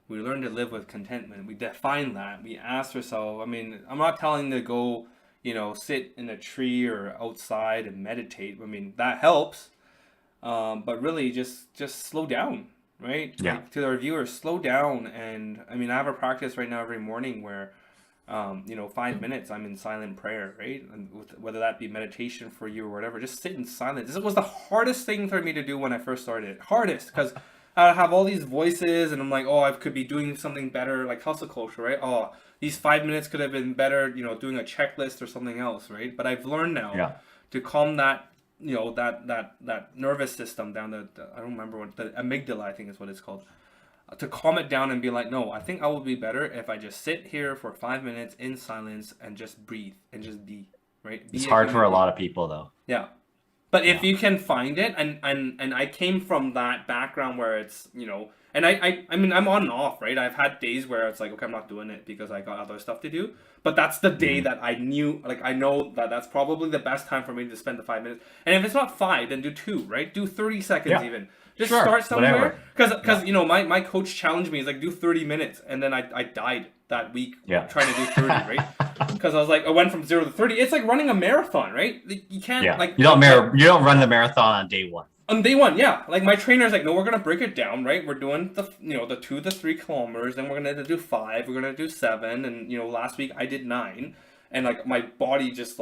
we learn to live with contentment, we define that, we ask ourselves, I mean, I'm not telling to go, sit in a tree or outside and meditate. I mean, that helps. But really just slow down, right? Yeah. Like to our viewers, slow down. And I mean, I have a practice right now every morning where 5 minutes I'm in silent prayer, right? And whether that be meditation for you or whatever, just sit in silence. This was the hardest thing for me to do when I first started. Hardest, because I have all these voices and I'm like, oh, I could be doing something better, like hustle culture, right? Oh, these 5 minutes could have been better, doing a checklist or something else, right? But I've learned now Yeah. to calm that, that nervous system down. I don't remember what the amygdala, I think is what it's called. To calm it down and be like, no, I think I will be better if I just sit here for 5 minutes in silence and just breathe and just be, right? It's hard for a lot of people though. Yeah. But if you can find it, and I came from that background where it's, and I mean, I'm on and off, right? I've had days where it's like, okay, I'm not doing it because I got other stuff to do. But that's the day that I knew, like, I know that that's probably the best time for me to spend the 5 minutes. And if it's not 5, then do 2, right? Do 30 seconds even. Just start somewhere. Because my coach challenged me. He's like, do 30 minutes. And then I died that week trying to do 30, right? Because I went from 0 to 30. It's like running a marathon, right? You can't you don't run the marathon on day one. On day one, yeah. Like my trainer's like, no, we're gonna break it down, right? We're doing the 2 to 3 kilometers, then we're gonna do 5, we're gonna do 7, and last week I did 9, and like my body just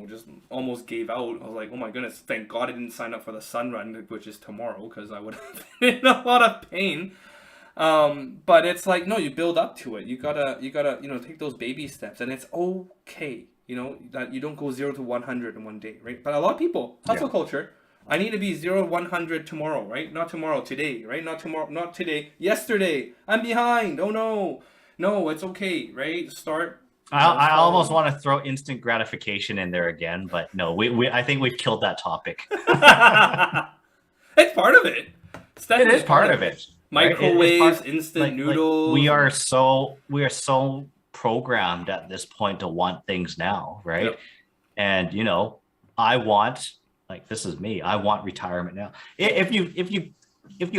just almost gave out. I was like, oh my goodness, thank God I didn't sign up for the Sun Run, which is tomorrow, because I would have been in a lot of pain. But it's like, no, you build up to it. You gotta take those baby steps, and it's okay, that you don't go 0 to 100 in one day, right? But a lot of people, hustle culture, I need to be 0 to 100 tomorrow, right? Not tomorrow, today, right? Not tomorrow, not today, yesterday. I'm behind. Oh no. No, it's okay, right? Start. I almost want to throw instant gratification in there again, but no, I think we've killed that topic. It's part of it. It is part of it. Microwaves, instant noodles. We are so programmed at this point to want things now, right? Yep. And I want, like, this is me. I want retirement now. If you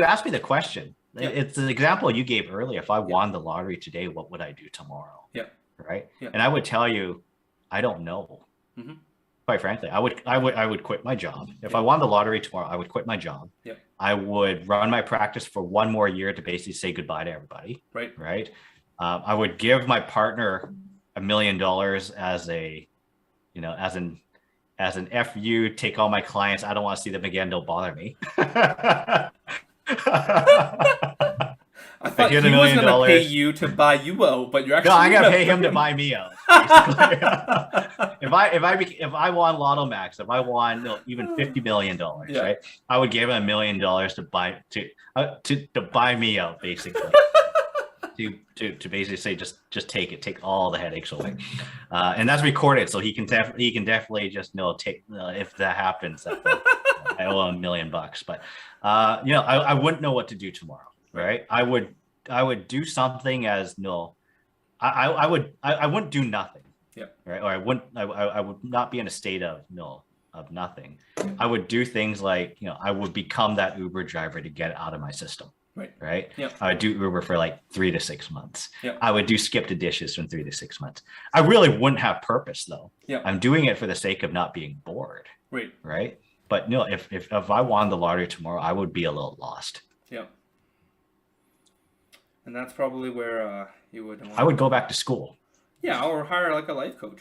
ask me the question, it's the example you gave earlier. If I won the lottery today, what would I do tomorrow? Yeah. Right. Yeah. And I would tell you, I don't know. Mm-hmm. Quite frankly, I would quit my job. If I won the lottery tomorrow, I would quit my job. Yeah. I would run my practice for one more year to basically say goodbye to everybody. Right. Right. I would give my partner $1 million as a, as an FU, take all my clients. I don't want to see them again. Don't bother me. I thought he was going to pay you to buy you out, but you're actually I got to pay him to buy me out. If I won Lotto Max, if I won even $50 million, right, I would give him $1 million to buy me out, basically. to basically say just take all the headaches away, and that's recorded, so he can definitely just take if that happens. I owe him $1 million, but I wouldn't know what to do tomorrow. Right. I would do something as I wouldn't do nothing. Yeah. Right. Or I would not be in a state of nothing. I would do things like, I would become that Uber driver to get out of my system. Right. Right. Yeah. I would do Uber for like 3 to 6 months. Yeah. I would do skip the dishes from 3 to 6 months. I really wouldn't have purpose though. Yeah. I'm doing it for the sake of not being bored. Right. Right. But if I won the lottery tomorrow, I would be a little lost. Yeah. And that's probably where you would. I would go back to school. Yeah, or hire like a life coach.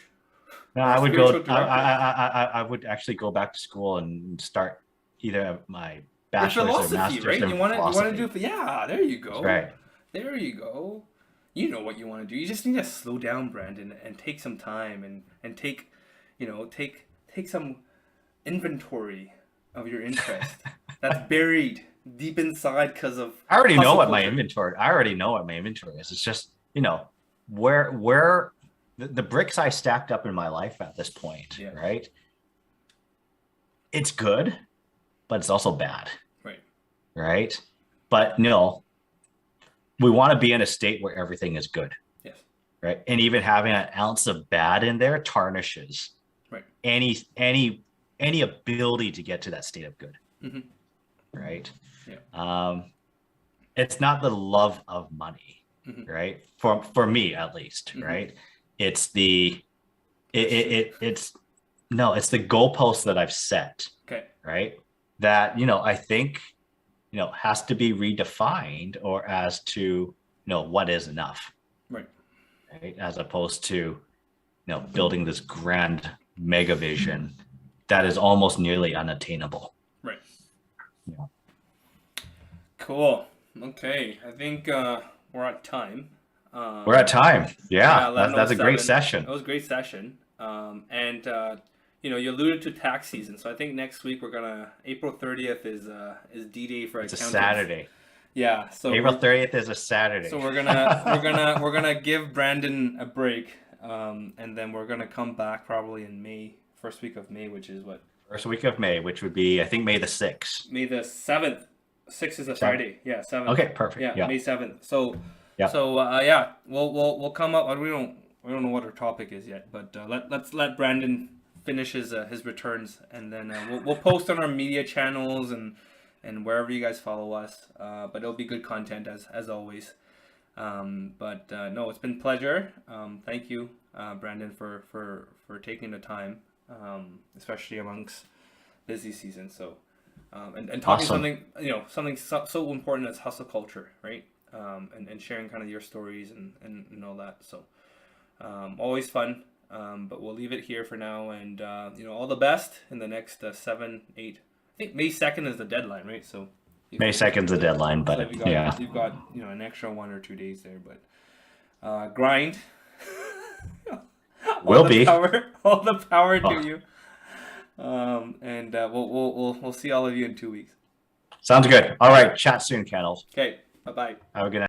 No, I would go. I would actually go back to school and start either my bachelor's or master's. Right? You want to do. Yeah, there you go. That's right. There you go. You know what you want to do. You just need to slow down, Brandon, and take some time and take some inventory of your interest that's buried deep inside because of. I already know what my inventory. Is. It's just where the bricks I stacked up in my life at this point, right? It's good, but it's also bad. Right. Right. But we want to be in a state where everything is good. Yes. Right. And even having an ounce of bad in there tarnishes any ability to get to that state of good. Mm-hmm. Right. Yeah. It's not the love of money, mm-hmm. right? For me, at least, mm-hmm. right? It's it's no, it's the goalpost that I've set, Okay. right? That, I think, has to be redefined or as to, what is enough, Right. right? As opposed to, building this grand mega vision that is almost nearly unattainable. Right. Yeah. Cool. Okay. I think we're at time. We're at time. Yeah, that's a 11:07. great session. It was a great session. And you alluded to tax season, so I think next week we're gonna April 30th is D-Day for It's a accountants. Saturday. Yeah. So April 30th is a Saturday. So we're gonna give Brandon a break, and then we're gonna come back probably in May, first week of May, which is what, First week of May, which would be, I think, May the 6th. May the 7th. 6th is a Friday. Yeah, 7th. Okay, perfect. Yeah, Yeah. May 7th. So Yeah. yeah, we'll come up. We don't know what our topic is yet, but let's let Brandon finish his returns, and then we'll post on our media channels and wherever you guys follow us. But it'll be good content as always. No, it's been a pleasure. Thank you, Brandon, for taking the time, especially amongst busy season. So, and talking Awesome. something so important as hustle culture, right? And sharing kind of your stories and all that. So, always fun. But we'll leave it here for now, and all the best in the next 7, 8. I think May 2nd is the deadline, right? So. May 2nd's the deadline, but You've got an extra 1 or 2 days there, but grind. Will be. All the power to Oh. you. And we'll see all of you in 2 weeks. Sounds good. All right. Chat soon, Kennels. Okay, bye bye. Have a good night.